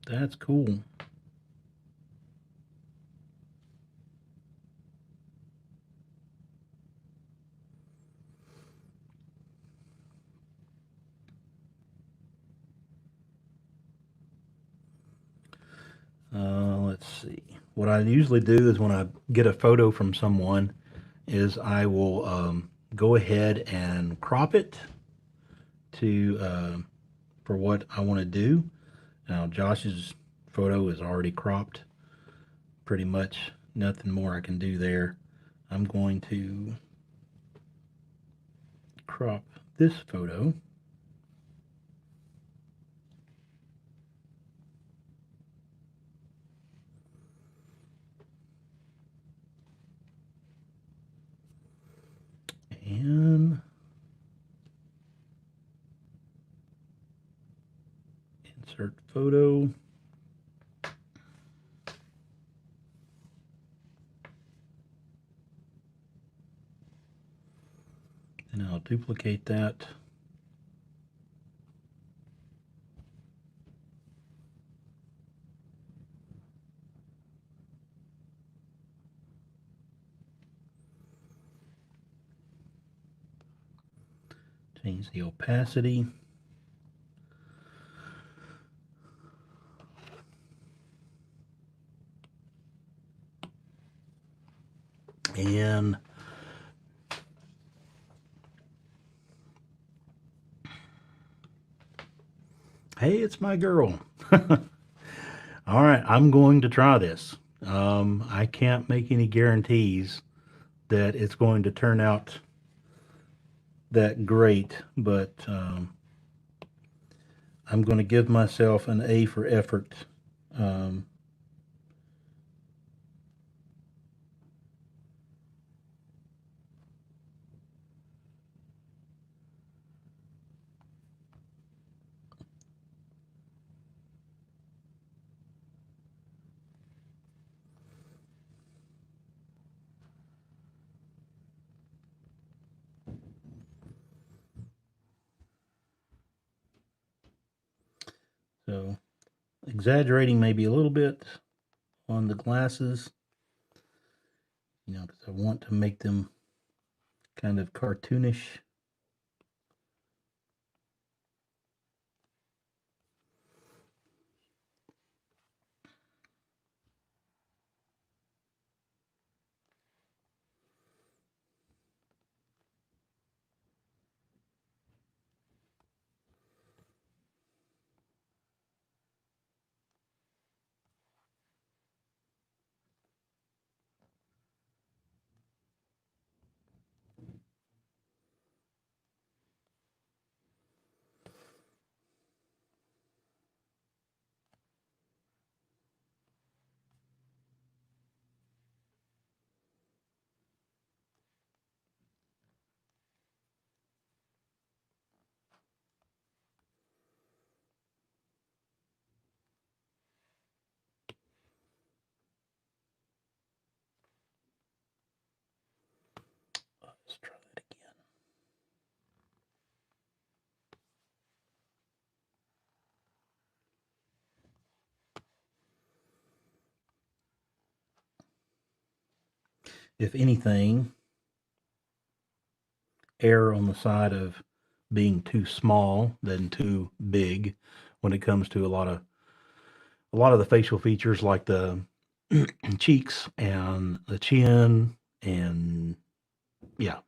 That's cool. see. What I usually do is when I get a photo from someone, is I will go ahead and crop it to for what I want to do. Now Josh's photo is already cropped, pretty much nothing more I can do there. I'm going to crop this photo. And insert photo. And I'll duplicate that. Change the opacity. And hey, it's my girl. All right, I'm going to try this. I can't make any guarantees that it's going to turn out that great, but I'm going to give myself an A for effort. Um, so exaggerating maybe a little bit on the glasses, because I want to make them kind of cartoonish. Let's try that again. If anything, err on the side of being too small than too big when it comes to a lot of the facial features like the cheeks and the chin and yeah.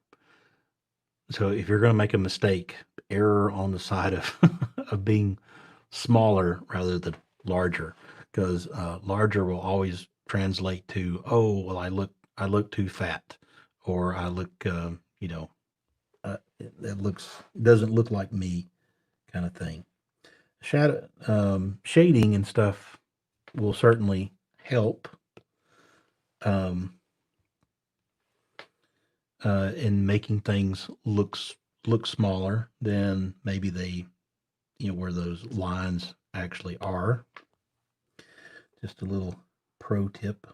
So if you're going to make a mistake, err on the side of of being smaller rather than larger, because larger will always translate to, oh well, I look too fat, or I look it looks doesn't look like me, kind of thing. Shadow shading and stuff will certainly help um, in making things look smaller than maybe they where those lines actually are. Just a little pro tip.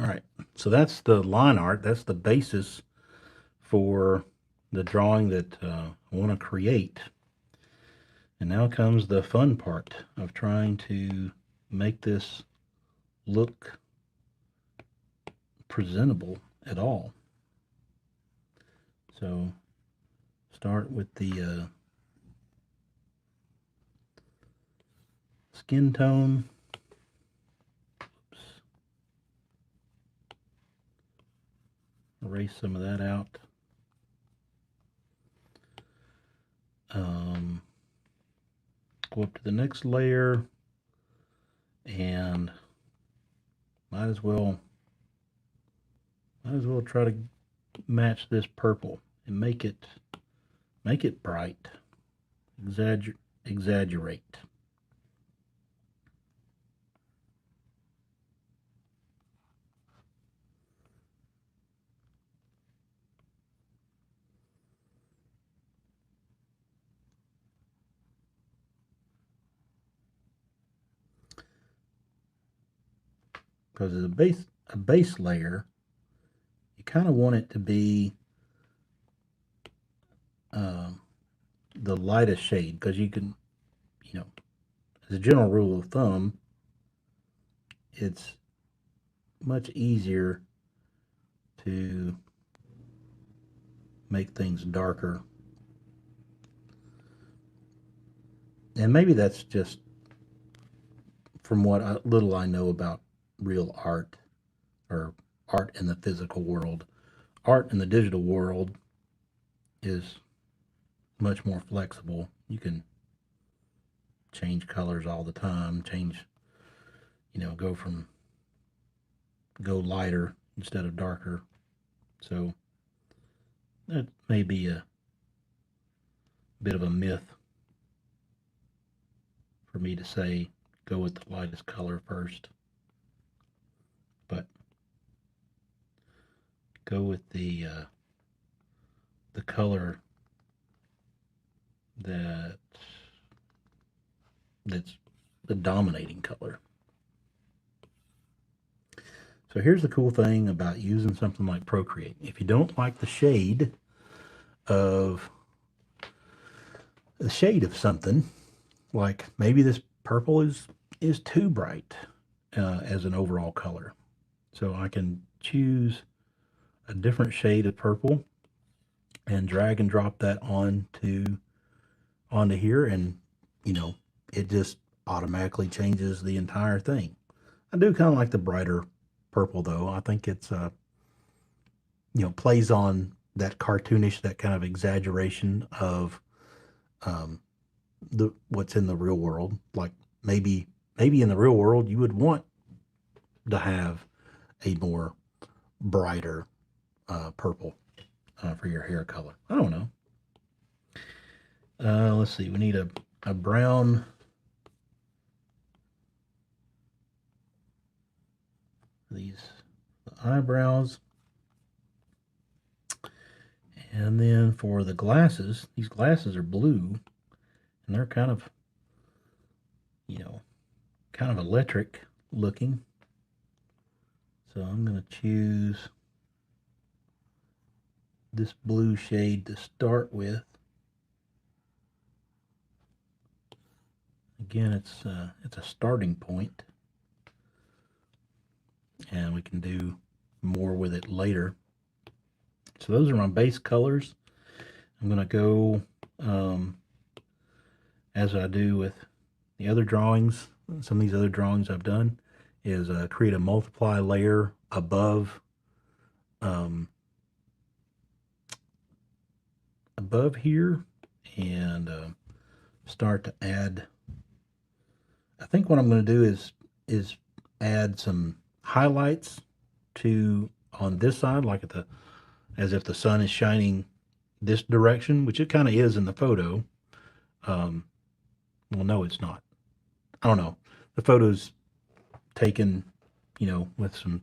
All right, so that's the line art. That's the basis for the drawing that I want to create. And now comes the fun part of trying to make this look presentable at all. So start with the skin tone. Oops. Erase some of that out. Go up to the next layer and might as well try to match this purple and make it bright. Exaggerate. Because as a base layer, you kind of want it to be the lightest shade, because you can, as a general rule of thumb, it's much easier to make things darker. And maybe that's just from what little I know about real art, or art in the physical world. Art in the digital world is much more flexible. You can change colors all the time, go lighter instead of darker. So that may be a bit of a myth for me to say go with the lightest color first, but go with the color that's the dominating color. So here's the cool thing about using something like Procreate. If you don't like the shade of something, like maybe this purple is too bright as an overall color, so I can choose a different shade of purple and drag and drop that onto here, and it just automatically changes the entire thing. I do kind of like the brighter purple, though. I think it's plays on that cartoonish, that kind of exaggeration of what's in the real world. Like maybe in the real world you would want to have a more brighter purple for your hair color. I don't know. Let's see. We need a brown. The eyebrows. And then for the glasses, these glasses are blue, and they're kind of electric looking. So I'm going to choose this blue shade to start with. Again, it's a starting point, and we can do more with it later. So those are my base colors. I'm going to go as I do with the other drawings. Some of these other drawings I've done is create a multiply layer above here, and start to add. I think what I'm going to do is add some highlights on this side, like as if the sun is shining this direction, which it kind of is in the photo. Well, no, it's not. I don't know. The photo's taken, with some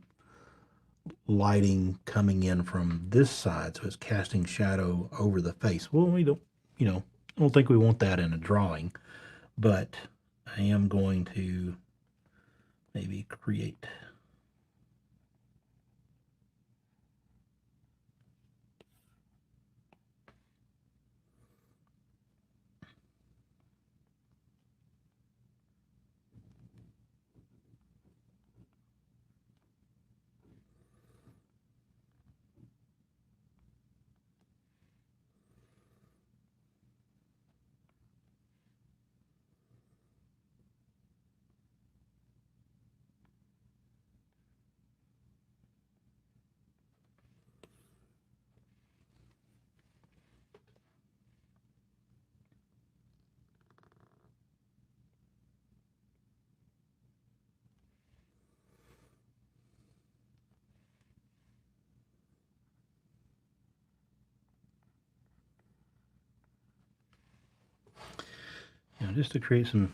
lighting coming in from this side, so it's casting shadow over the face. Well, we don't, I don't think we want that in a drawing, but I am going to maybe create just to create some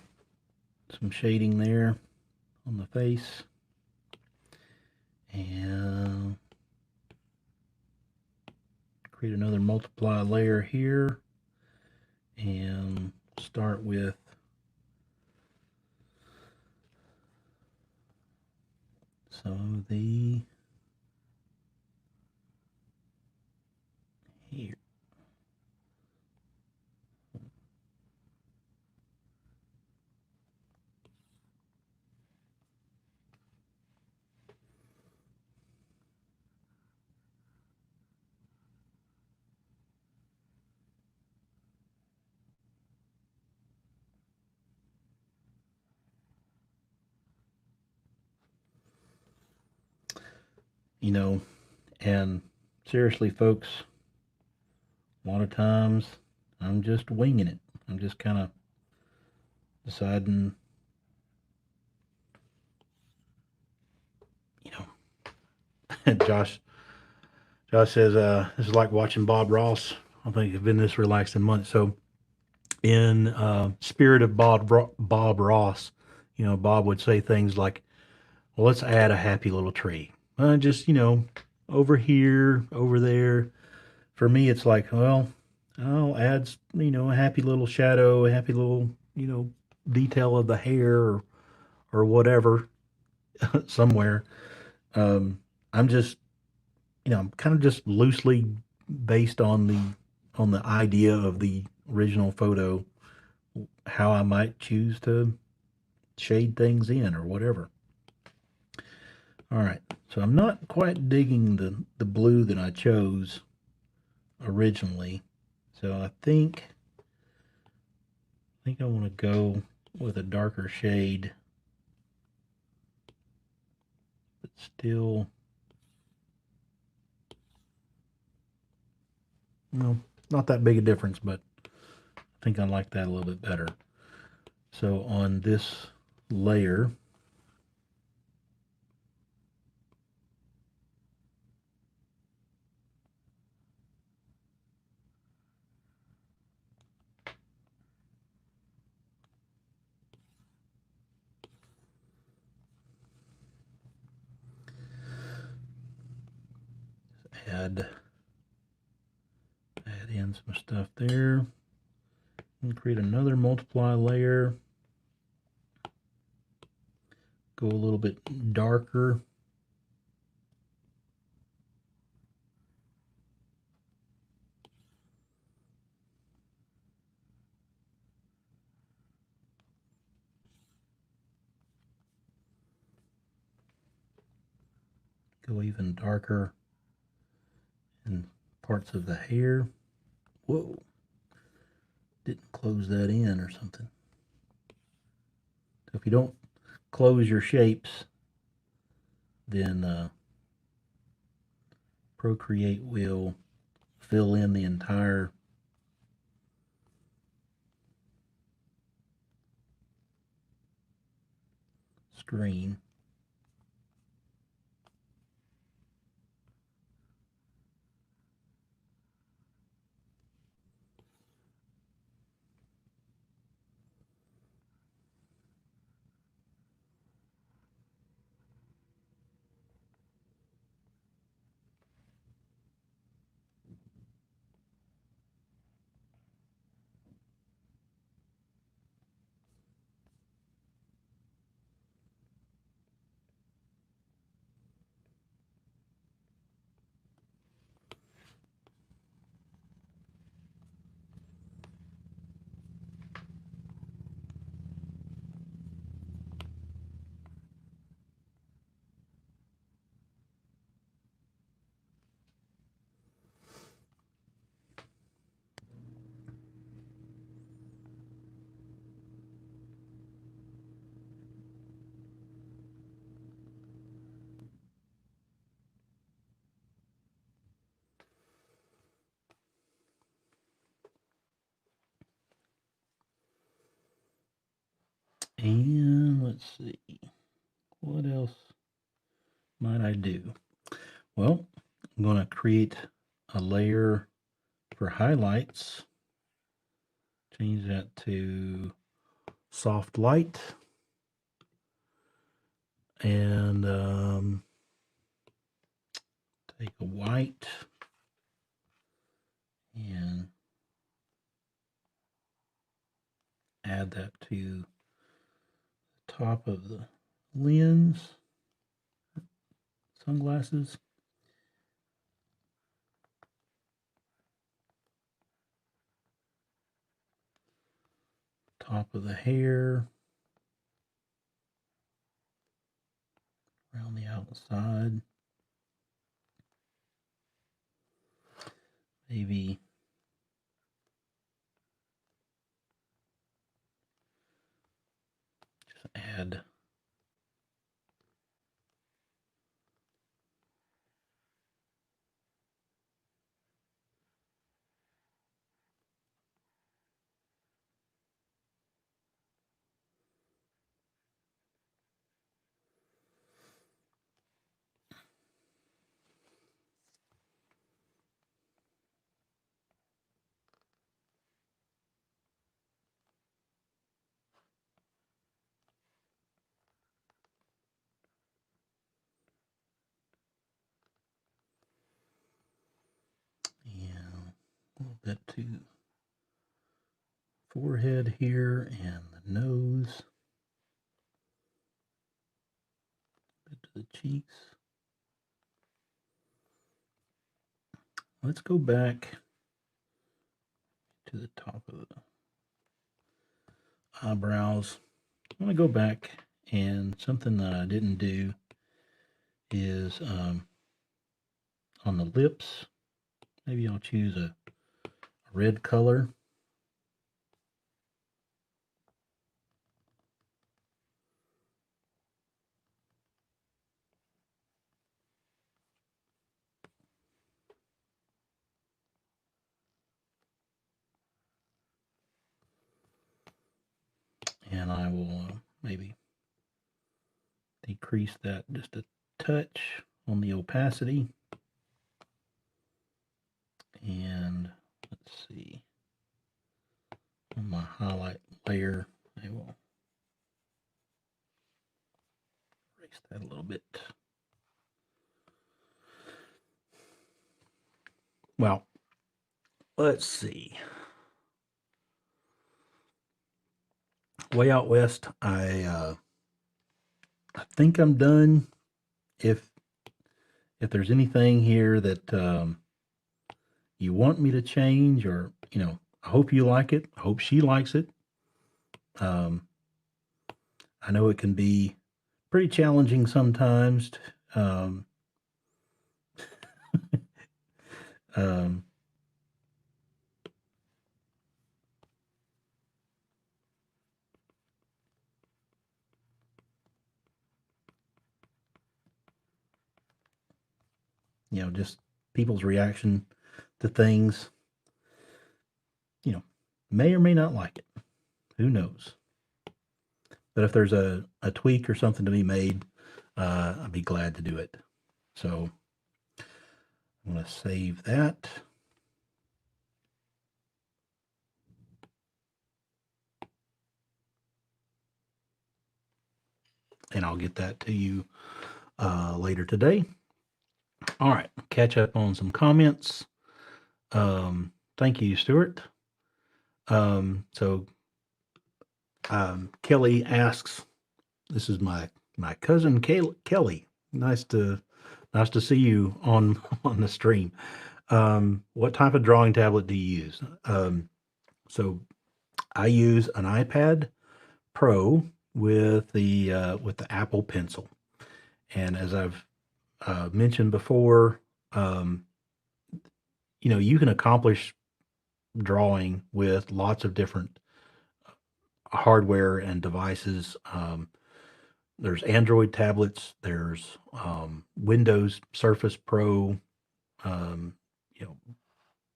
shading there on the face. And create another multiply layer here and start with some of the here. You know, and seriously, folks, a lot of times I'm just winging it. I'm just kind of deciding, you know. Josh says, this is like watching Bob Ross. I think I've been this relaxed in months. So, in spirit of Bob Ross, Bob would say things like, well, let's add a happy little tree. Just, over here, over there. For me, it's like, well, I'll add, a happy little shadow, a happy little, detail of the hair or whatever somewhere. I'm just, I'm kind of just loosely based on the idea of the original photo, how I might choose to shade things in or whatever. All right, so I'm not quite digging the blue that I chose originally. So I think I want to go with a darker shade, but still, not that big a difference, but I think I like that a little bit better. So on this layer, add in some stuff there and create another multiply layer. Go a little bit darker. Go even darker in parts of the hair. Whoa, didn't close that in or something. So if you don't close your shapes, then Procreate will fill in the entire screen. And let's see, what else might I do? Well, I'm going to create a layer for highlights. Change that to soft light. And take a white and add that to the top of the lens, sunglasses. Top of the hair, around the outside. Maybe just add a little bit to forehead here and the nose, a bit to the cheeks. Let's go back to the top of the eyebrows. I'm going to go back, and something that I didn't do is on the lips. Maybe I'll choose a red color. And I will maybe decrease that just a touch on the opacity. And let's see, on my highlight layer, I will erase that a little bit. Well, let's see. Way Out West, I think I'm done. If there's anything here that you want me to change, or I hope you like it. I hope she likes it. I know it can be pretty challenging sometimes. Um, um, just people's reaction to things, may or may not like it. Who knows? But if there's a tweak or something to be made, I'd be glad to do it. So I'm going to save that. And I'll get that to you later today. All right, catch up on some comments. Thank you, Stuart. So Kelly asks, this is my cousin Kelly. Nice to see you on the stream. What type of drawing tablet do you use? So I use an iPad Pro with the Apple Pencil, and as I've mentioned before, you can accomplish drawing with lots of different hardware and devices. There's Android tablets, there's Windows Surface Pro, there's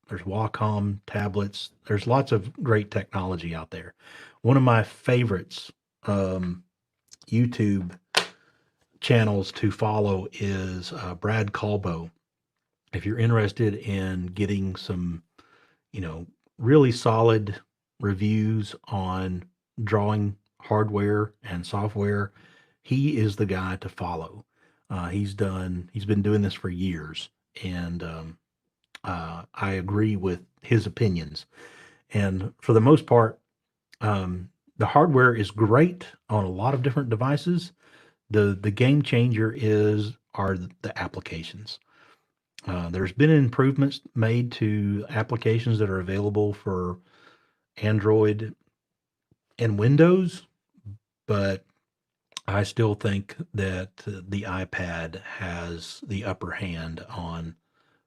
Wacom tablets. There's lots of great technology out there. One of my favorites YouTube channels to follow is Brad Colbo. If you're interested in getting some, really solid reviews on drawing hardware and software, he is the guy to follow. He's been doing this for years, and I agree with his opinions. And for the most part, the hardware is great on a lot of different devices. The game changer are the applications. There's been improvements made to applications that are available for Android and Windows, but I still think that the iPad has the upper hand on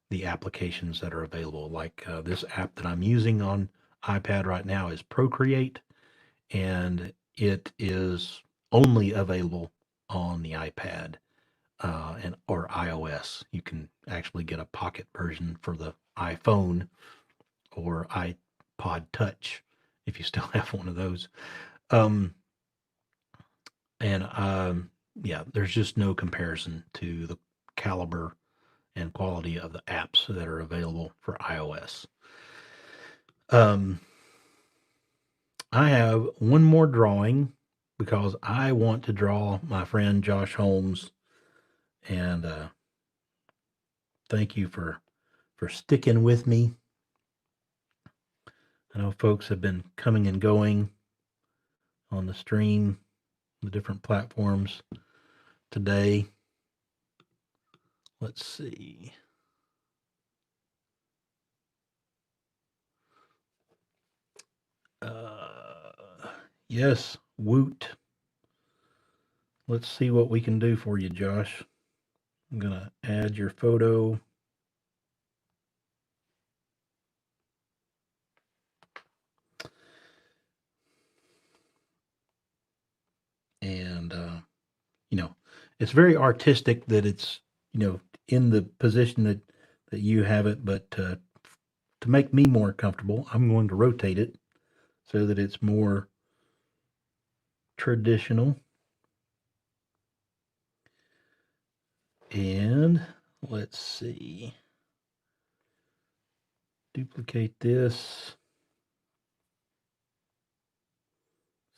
the applications that are available. Like this app that I'm using on iPad right now is Procreate, and it is only available on the iPad and or iOS. You can actually get a pocket version for the iPhone or iPod Touch if you still have one of those. Um, and yeah, there's just no comparison to the caliber and quality of the apps that are available for iOS. Um, I have one more drawing because I want to draw my friend Josh Holmes, and thank you for sticking with me. I know folks have been coming and going on the stream, the different platforms today. Let's see. Yes, Woot. Let's see what we can do for you, Josh. I'm going to add your photo. And, it's very artistic that it's, in the position that you have it. But to make me more comfortable, I'm going to rotate it so that it's more traditional. And let's see. Duplicate this.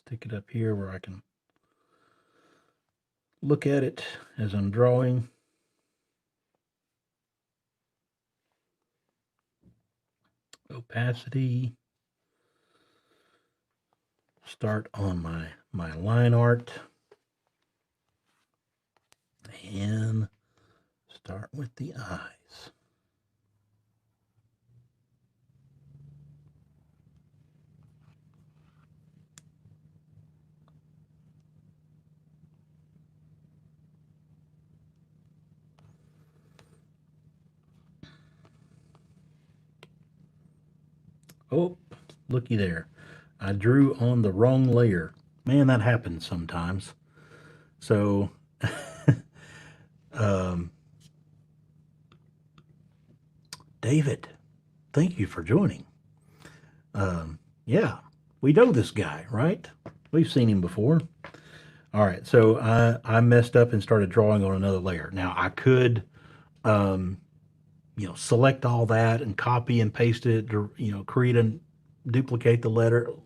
Stick it up here where I can look at it as I'm drawing. Opacity. Start on my line art. And start with the eyes. Oh, looky there. I drew on the wrong layer. Man, that happens sometimes. So, um, David, thank you for joining. Yeah, we know this guy, right? We've seen him before. All right, so I messed up and started drawing on another layer. Now I could, um, select all that and copy and paste it, or create and duplicate the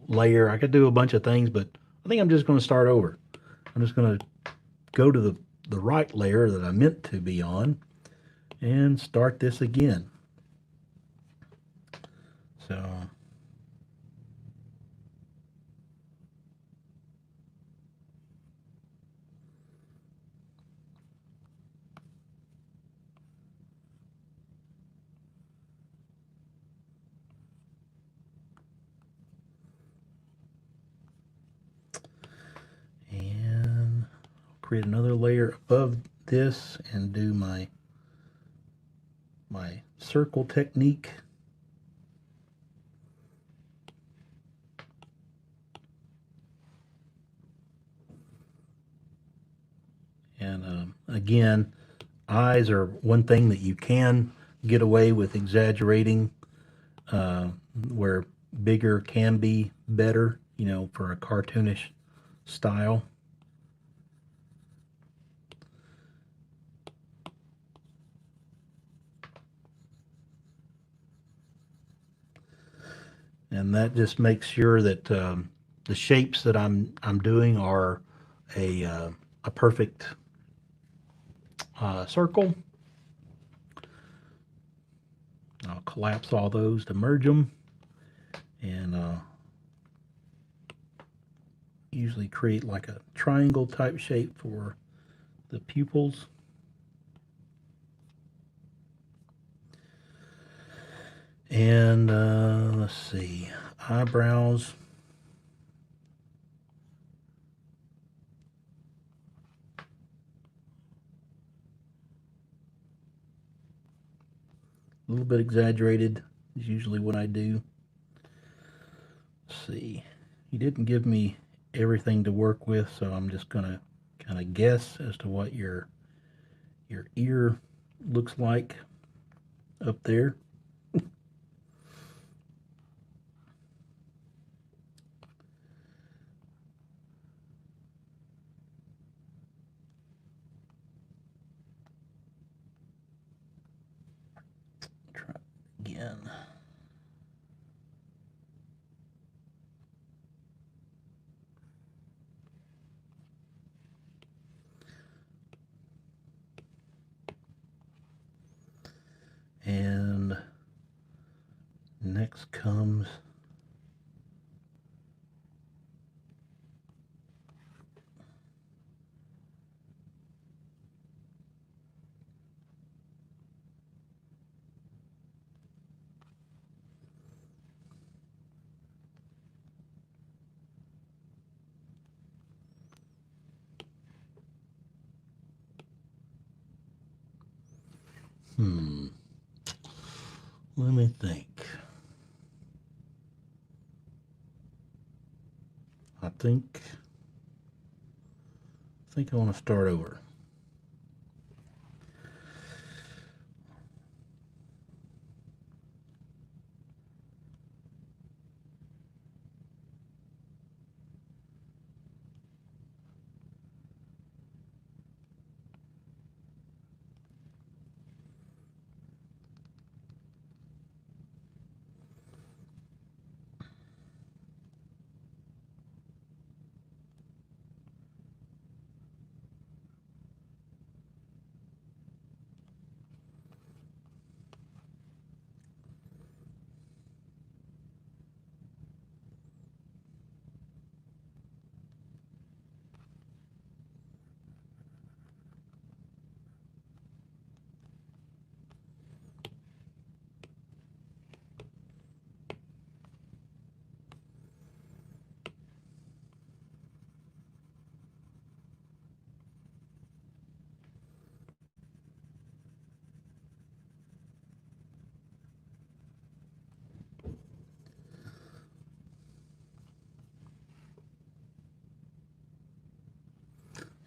layer. I could do a bunch of things, but I think I'm just going to start over. I'm just going to go to the right layer that I meant to be on and start this again. So and create another layer above this and do my circle technique. And again, eyes are one thing that you can get away with exaggerating, uh, where bigger can be better, for a cartoonish style. And that just makes sure that the shapes that I'm doing are a perfect circle. I'll collapse all those to merge them, and usually create like a triangle type shape for the pupils. And let's see, eyebrows. A little bit exaggerated is usually what I do. Let's see, he didn't give me everything to work with, so I'm just gonna kind of guess as to what your ear looks like up there. Try again. And next comes let me think. I think I want to start over.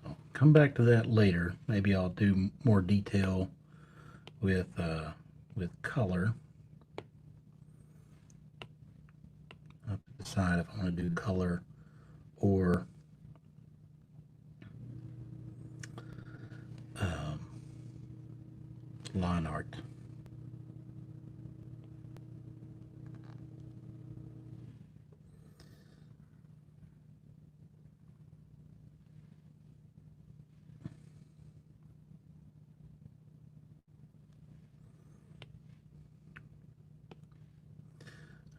I'll come back to that later. Maybe I'll do more detail with color. I have to decide if I want to do color or um, line art.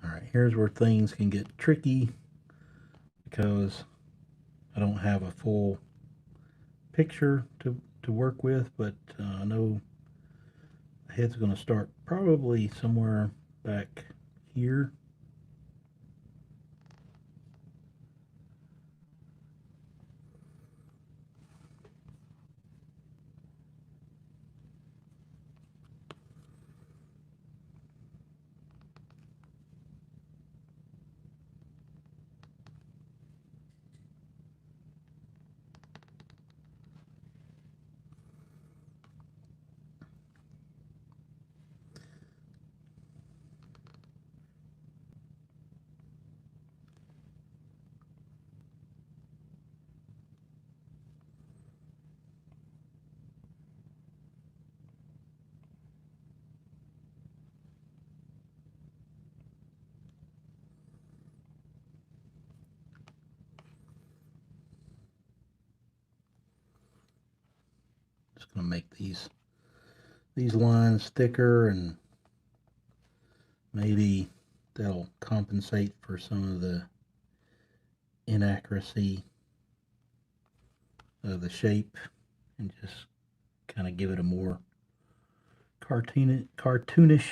All right, here's where things can get tricky because I don't have a full picture to work with, but I know the head's going to start probably somewhere back here. just going to make these lines thicker, and maybe that'll compensate for some of the inaccuracy of the shape, and just kind of give it a more cartoonish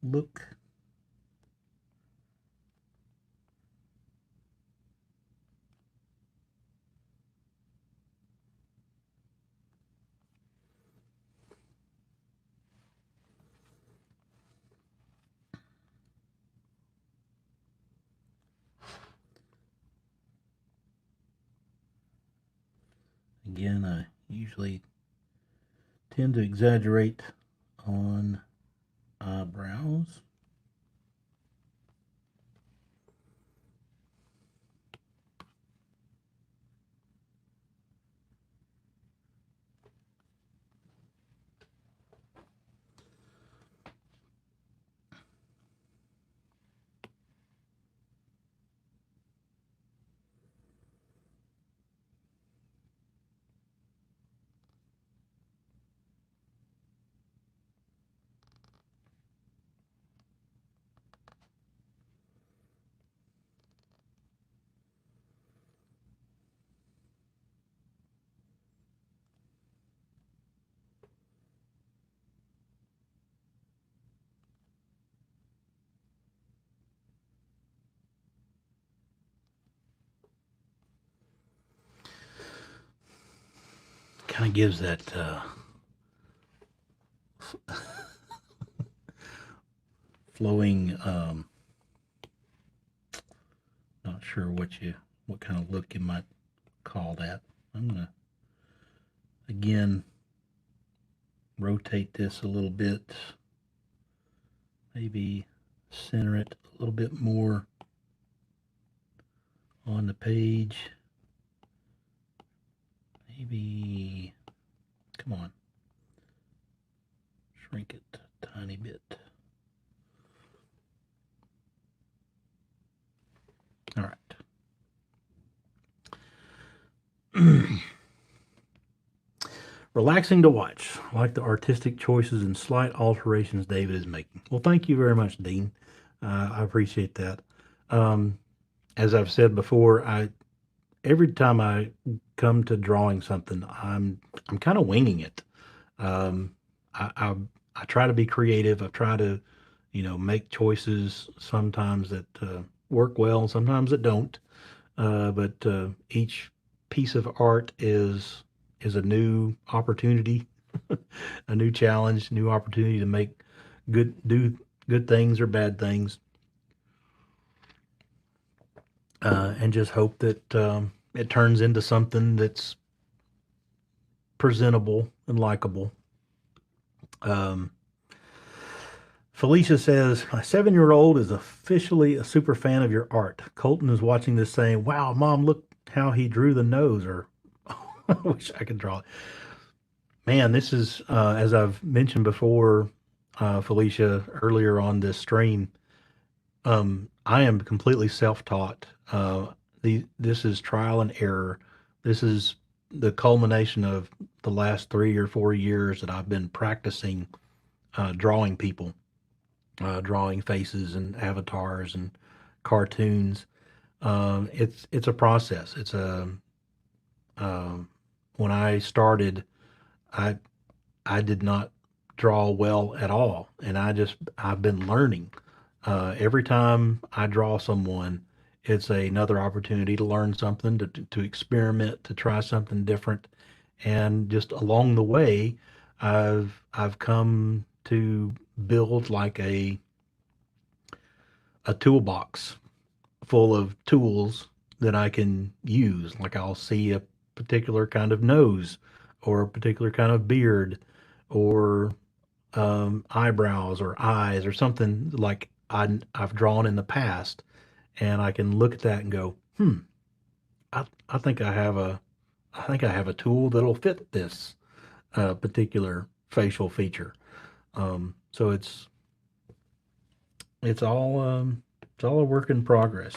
look. Again, I usually tend to exaggerate on eyebrows. Kind of gives that flowing, not sure what kind of look you might call that. I'm gonna again rotate this a little bit, maybe center it a little bit more on the page. Maybe, come on, shrink it a tiny bit. All right. Relaxing to watch. I like the artistic choices and slight alterations David is making. Well, thank you very much, Dean. I appreciate that. As I've said before, every time I come to drawing something, I'm kind of winging it. Um, I try to be creative. I try to, make choices sometimes that work well, sometimes that don't. But each piece of art is a new opportunity, a new challenge, new opportunity to do good things or bad things, and just hope that it turns into something that's presentable and likable. Um, Felicia says, my 7-year-old is officially a super fan of your art. Colton is watching this saying, wow, Mom, look how he drew the nose, or I wish I could draw it. Man, this is, as I've mentioned before, Felicia, earlier on this stream, I am completely self-taught. This is trial and error. This is the culmination of the last 3 or 4 years that I've been practicing drawing people, drawing faces and avatars and cartoons. It's a process. Um, when I started, I I did not draw well at all, and I've been learning. Every time I draw someone, it's another opportunity to learn something, to experiment, to try something different, and just along the way, I've come to build like a toolbox full of tools that I can use. Like I'll see a particular kind of nose, or a particular kind of beard, or eyebrows or eyes, or something like I've drawn in the past, and I can look at that and go, I think I have a tool that'll fit this particular facial feature. So it's all it's all a work in progress.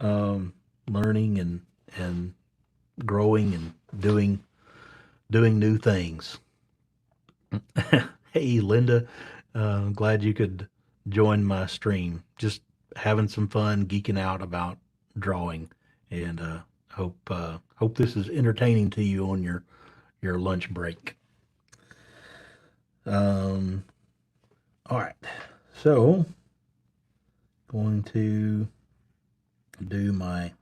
Learning and growing and doing. doing new things. Hey, Linda, I'm glad you could join my stream. Just having some fun, geeking out about drawing, and hope this is entertaining to you on your lunch break. Um, all right, so going to do my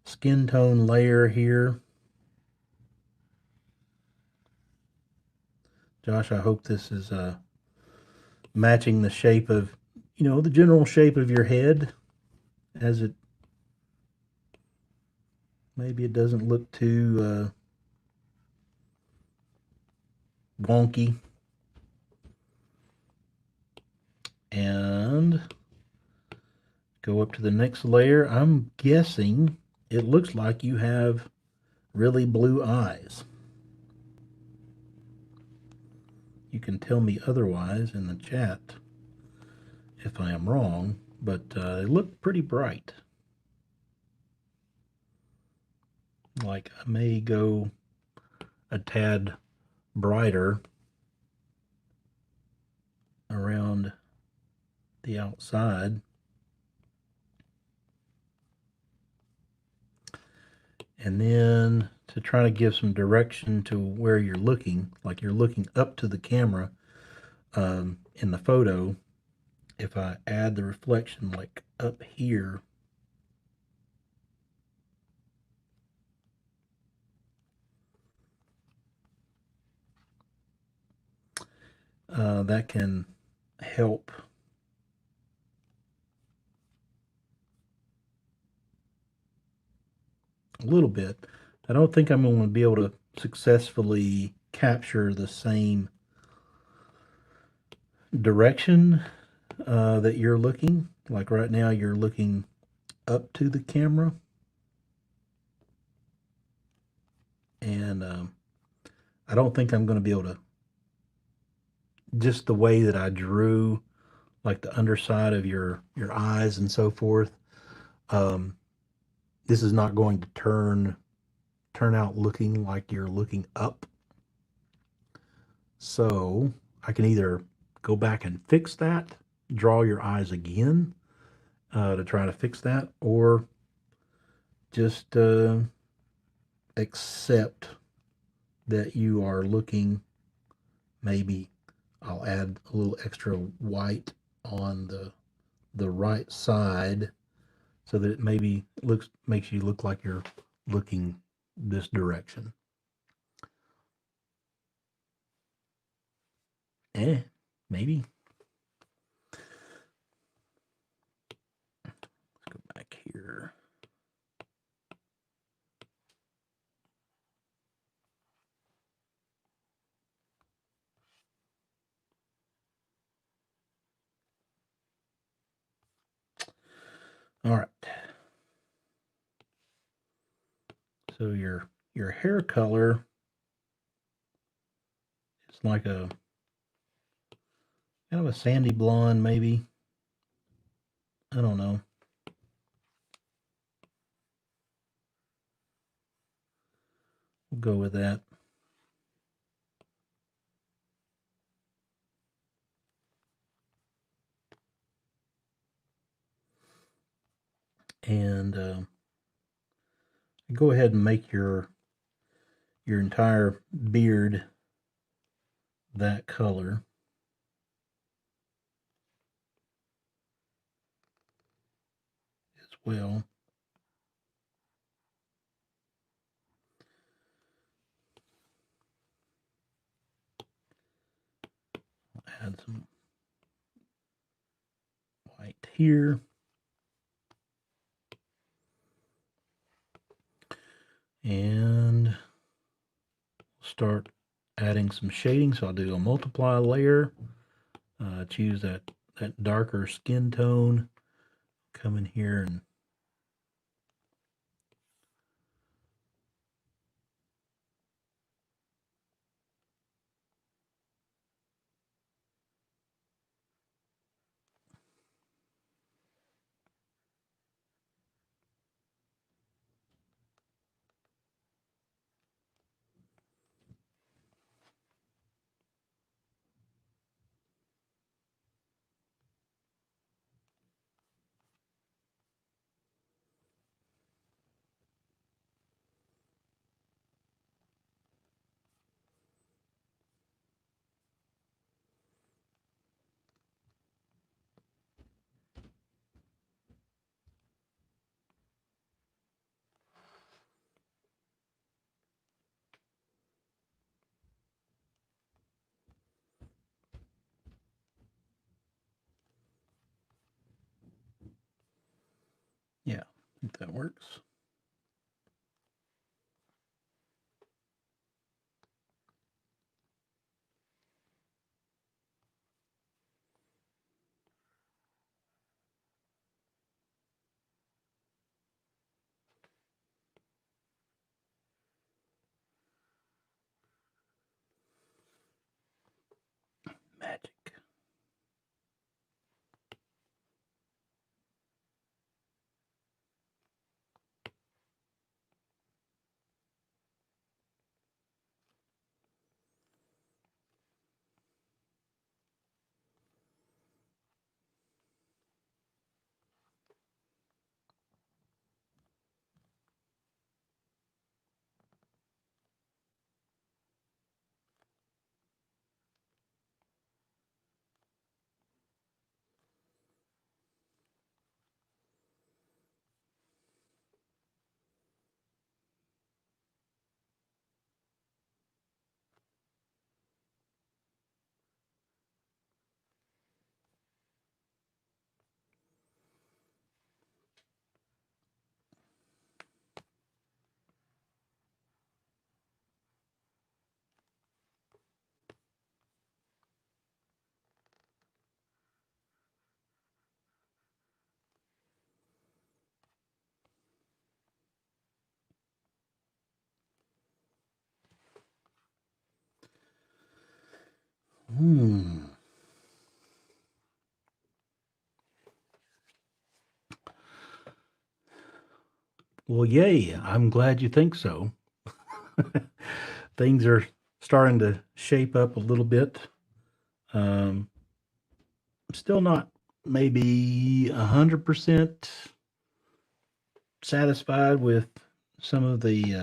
skin tone layer here. Josh, I hope this is matching the shape of, the general shape of your head, as it maybe it doesn't look too wonky. And go up to the next layer. I'm guessing it looks like you have really blue eyes. You can tell me otherwise in the chat if I am wrong, but they look pretty bright. Like I may go a tad brighter around the outside. And then to try to give some direction to where you're looking, like you're looking up to the camera in the photo, if I add the reflection like up here, that can help a little bit. I don't think I'm going to be able to successfully capture the same direction that you're looking. Like right now, you're looking up to the camera, and I don't think I'm going to be able to, just the way that I drew, like the underside of your eyes and so forth. Um, this is not going to turn out looking like you're looking up. So I can either go back and fix that, draw your eyes again to try to fix that, or just accept that you are looking. Maybe I'll add a little extra white on the right side so that it maybe makes you look like you're looking this direction. Maybe. Let's go back here. All right. So your hair color is like a kind of a sandy blonde, maybe. I don't know. We'll go with that. And go ahead and make your entire beard that color as well. Add some white here. And start adding some shading. So I'll do a multiply layer. Choose that darker skin tone. Come in here and Yeah, I think that works. Magic. Well, yay. I'm glad you think so. Things are starting to shape up a little bit. Um, I'm still not maybe 100% satisfied with some of the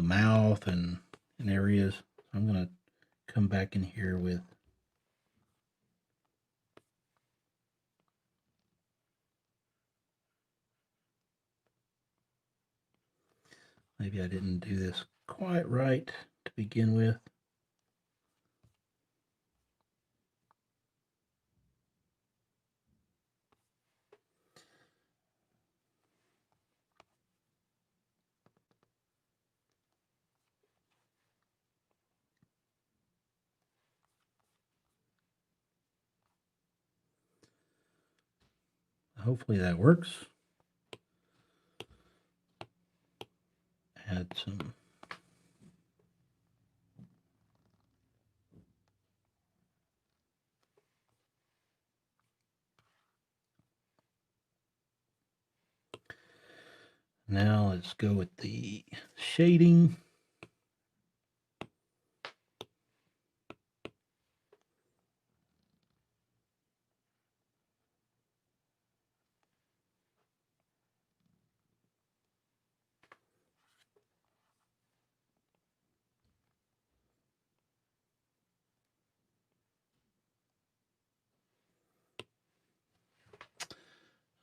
mouth and areas. I'm gonna come back in here with maybe I didn't do this quite right to begin with. Hopefully that works. Add some now let's go with the shading.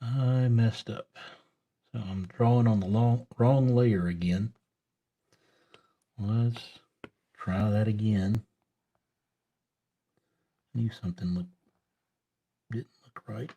I messed up. So I'm drawing on the wrong layer again. Let's try that again. I knew something didn't look right.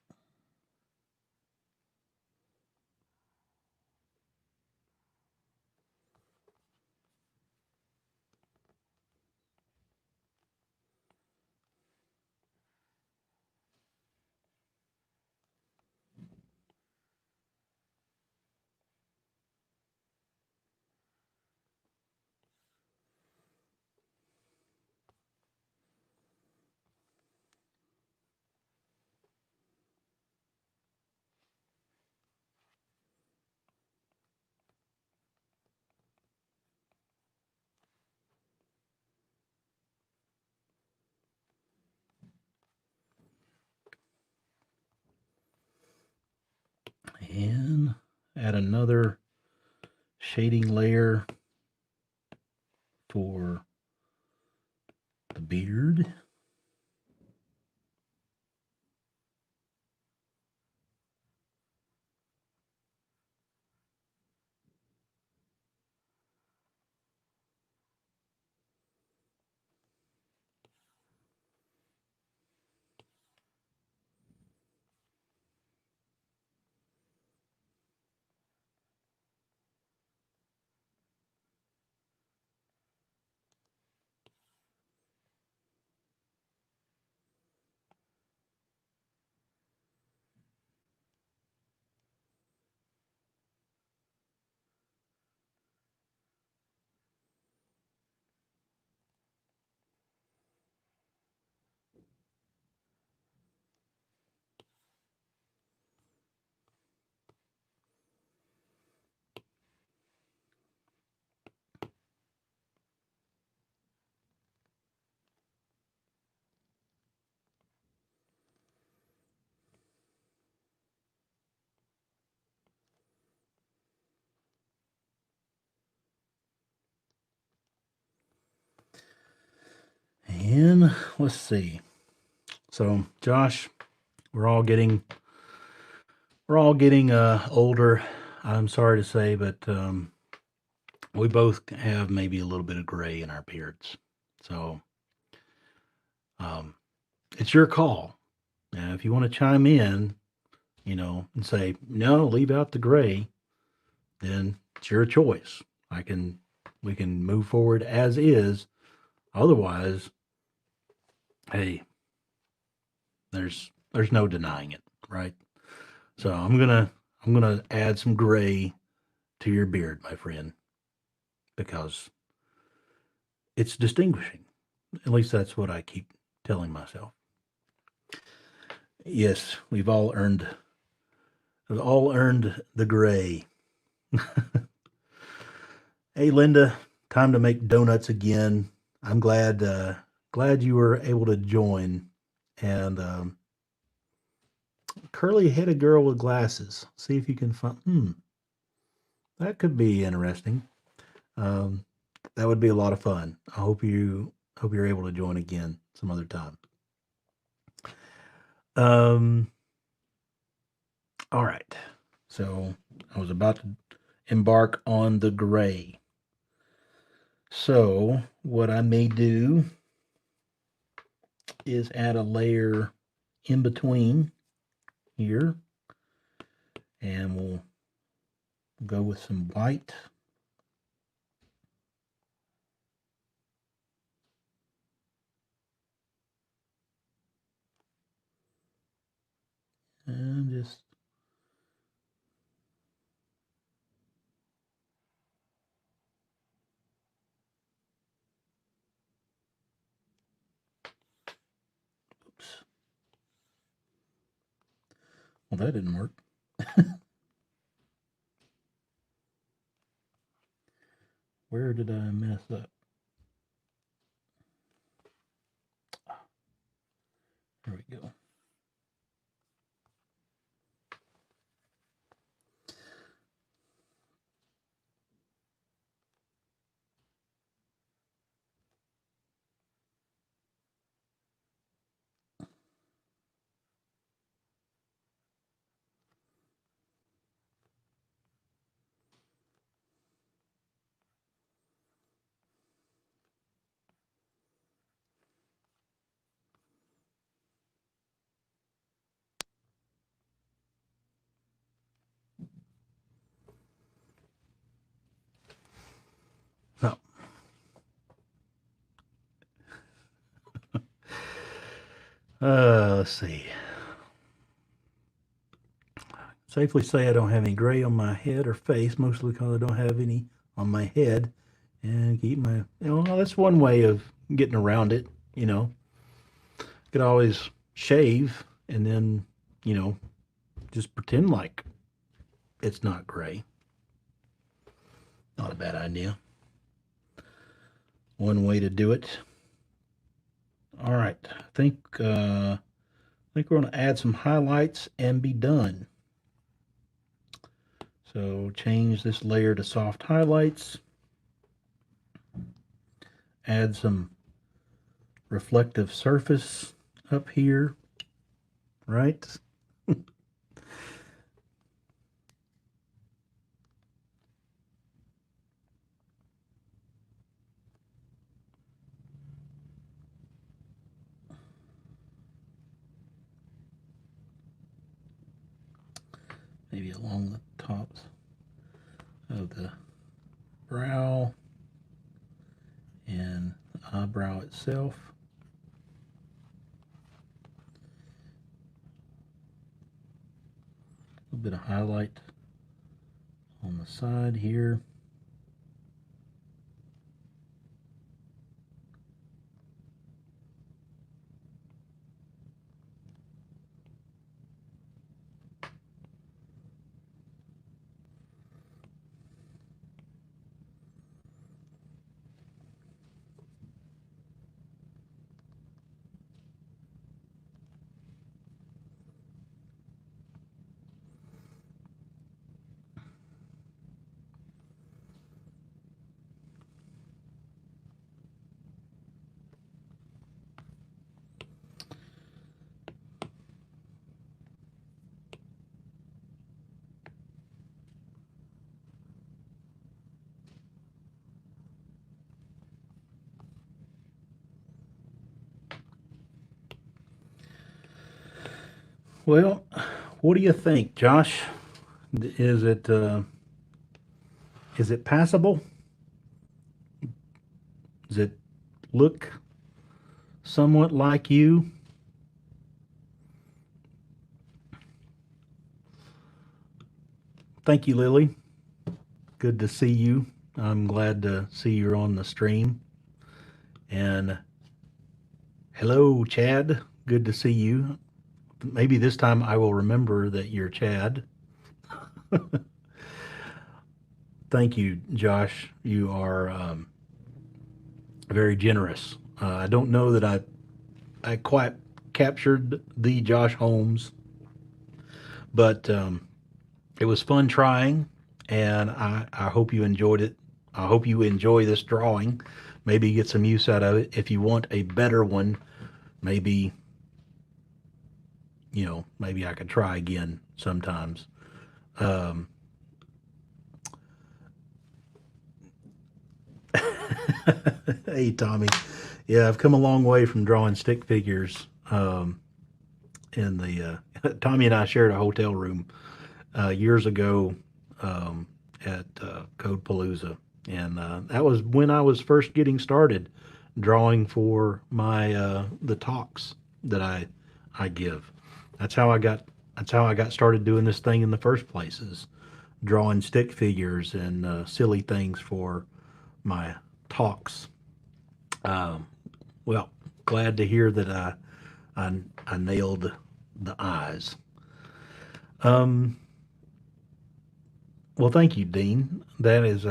And add another shading layer for the beard. And let's see. So, Josh, we're all getting older. I'm sorry to say, but we both have maybe a little bit of gray in our beards. So, um, it's your call. Now, if you want to chime in, and say no, leave out the gray, then it's your choice. We can move forward as is. Otherwise, hey, there's no denying it, right? So I'm gonna add some gray to your beard, my friend, because it's distinguishing. At least that's what I keep telling myself. Yes, we've all earned the gray. Hey, Linda, time to make donuts again. I'm glad you were able to join. And curly-headed girl with glasses. See if you can find. That could be interesting. Um, that would be a lot of fun. I hope you're able to join again some other time. Um, all right. So I was about to embark on the gray. So what I may do is add a layer in between here, and we'll go with some white. And just oops. Well, that didn't work. Where did I mess up? There we go. No. Let's see. Safely say I don't have any gray on my head or face, mostly because I don't have any on my head. And keep my, that's one way of getting around it. Could always shave and then, you know, just pretend like it's not gray. Not a bad idea. One way to do it. All right, I think we're going to add some highlights and be done. So change this layer to soft highlights. Add some reflective surface up here, right? Maybe along the tops of the brow and the eyebrow itself. A little bit of highlight on the side here. Well, what do you think, Josh? Is it passable? Does it look somewhat like you? Thank you, Lily. Good to see you. I'm glad to see you're on the stream. And hello, Chad. Good to see you. Maybe this time I will remember that you're Chad. Thank you, Josh. You are very generous. I don't know that I quite captured the Josh Holmes, but it was fun trying, and I hope you enjoyed it. I hope you enjoy this drawing. Maybe get some use out of it. If you want a better one, maybe maybe I could try again sometimes. Um, hey, Tommy. Yeah, I've come a long way from drawing stick figures. In the Tommy and I shared a hotel room years ago at Code Palooza, and that was when I was first getting started drawing for my the talks that I give. That's how I got that's how I got started doing this thing in the first place, is drawing stick figures and silly things for my talks. Um, well, glad to hear that I nailed the eyes. Um, well, thank you, Dean. That's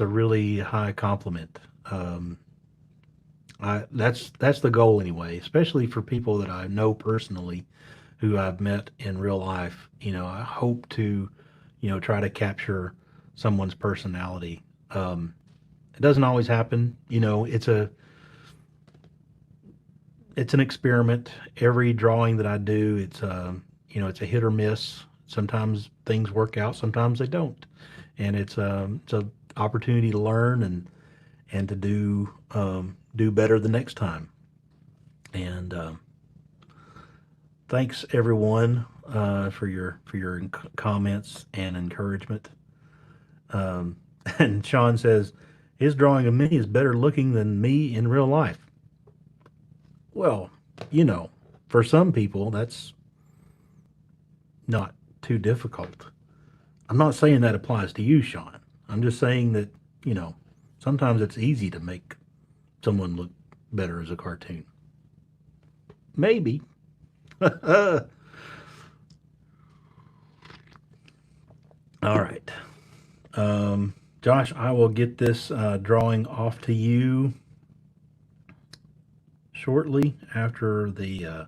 a really high compliment. That's the goal anyway, especially for people that I know personally, who I've met in real life. I hope to, try to capture someone's personality. It doesn't always happen. It's an experiment. Every drawing that I do, it's a hit or miss. Sometimes things work out, sometimes they don't, and it's a opportunity to learn and to do better the next time. And thanks everyone for your comments and encouragement. Um, and Sean says his drawing of me is better looking than me in real life. Well, you know, for some people that's not too difficult. I'm not saying that applies to you, Sean. I'm just saying that, you know, sometimes it's easy to make someone look better as a cartoon. Maybe. All right. Josh, I will get this drawing off to you shortly after the.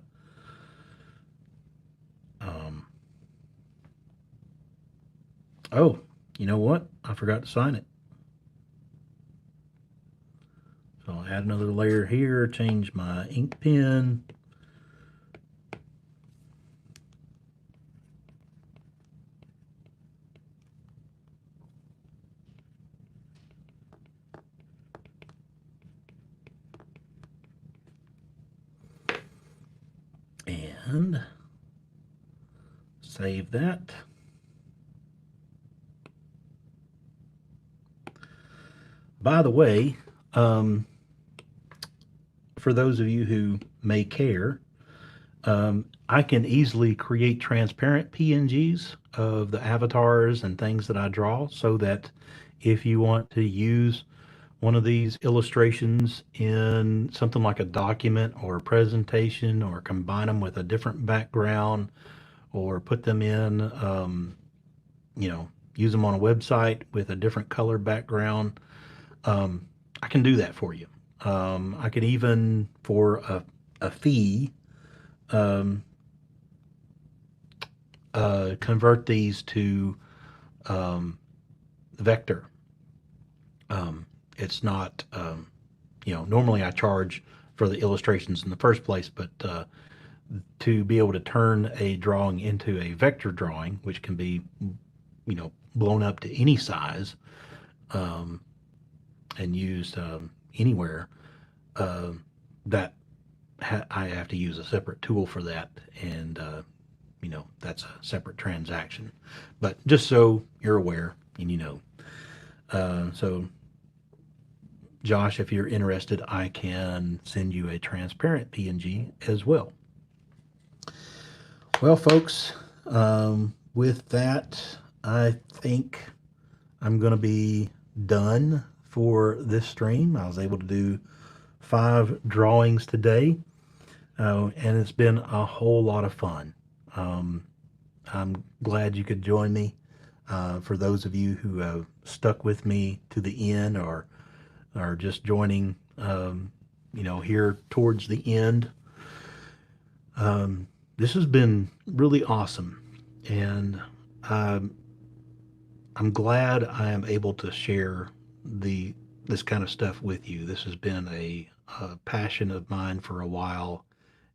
Um, oh, you know what? I forgot to sign it. So I'll add another layer here, change my ink pen. And save that. By the way, um, for those of you who may care, I can easily create transparent PNGs of the avatars and things that I draw, so that if you want to use one of these illustrations in something like a document or a presentation, or combine them with a different background, or put them in, use them on a website with a different color background, I can do that for you. I can even, for a fee, um, convert these to vector. It's not, normally I charge for the illustrations in the first place, but to be able to turn a drawing into a vector drawing, which can be, blown up to any size, um, and used anywhere, that I have to use a separate tool for that, and that's a separate transaction. But just so you're aware and so Josh, if you're interested, I can send you a transparent PNG as well. Well, folks, with that, I think I'm going to be done for this stream. I was able to do 5 drawings today, and it's been a whole lot of fun. Um, I'm glad you could join me. For those of you who have stuck with me to the end or are just joining, here towards the end, this has been really awesome. And um, I'm glad I am able to share this kind of stuff with you. This has been a passion of mine for a while,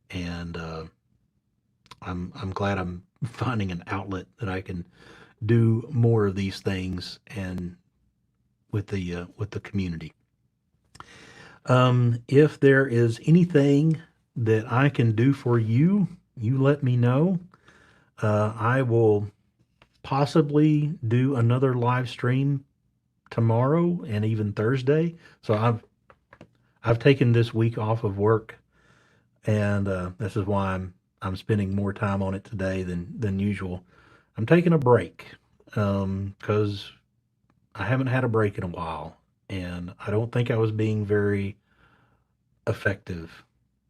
and I'm glad I'm finding an outlet that I can do more of these things and with the community. If there is anything that I can do for you, you let me know. I will possibly do another live stream tomorrow and even Thursday. So I've taken this week off of work, and this is why I'm spending more time on it today than usual. I'm taking a break because I haven't had a break in a while, and I don't think I was being very effective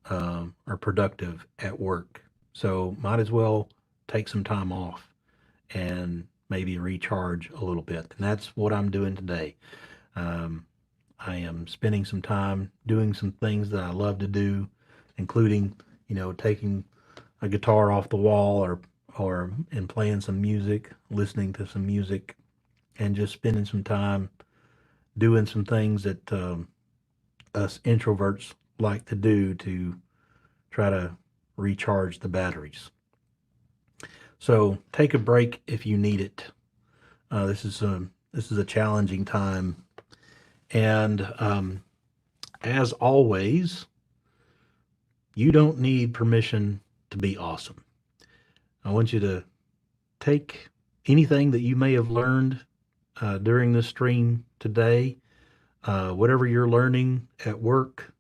or productive at work. So might as well take some time off and maybe recharge a little bit. And that's what I'm doing today. Um, I am spending some time doing some things that I love to do, including, taking a guitar off the wall or and playing some music, listening to some music, and just spending some time doing some things that us introverts like to do to try to recharge the batteries. So take a break if you need it. This is a challenging time, and as always, you don't need permission to be awesome. I want you to take anything that you may have learned during this stream today, whatever you're learning at work,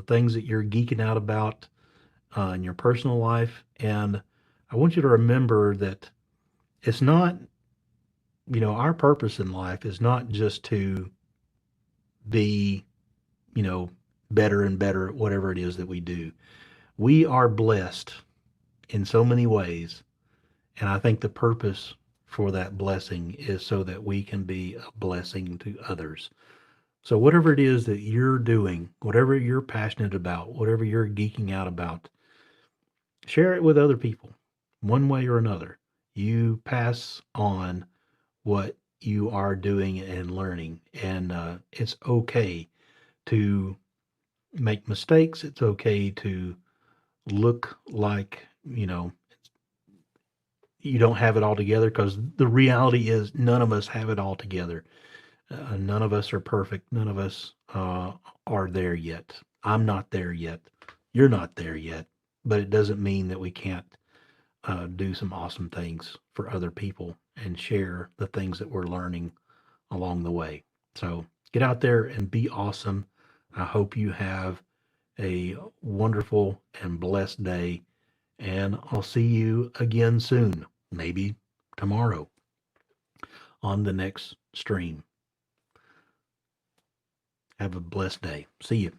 things that you're geeking out about in your personal life, and I want you to remember that it's not, our purpose in life is not just to be, you know, better and better at whatever it is that we do. We are blessed in so many ways. And I think the purpose for that blessing is so that we can be a blessing to others. So, whatever it is that you're doing, whatever you're passionate about, whatever you're geeking out about, share it with other people one way or another. You pass on what you are doing and learning. And it's okay to make mistakes. It's okay to look like, you don't have it all together, because the reality is none of us have it all together. None of us are perfect. None of us are there yet. I'm not there yet. You're not there yet. But it doesn't mean that we can't do some awesome things for other people and share the things that we're learning along the way. So get out there and be awesome. I hope you have a wonderful and blessed day, and I'll see you again soon, maybe tomorrow on the next stream. Have a blessed day. See you.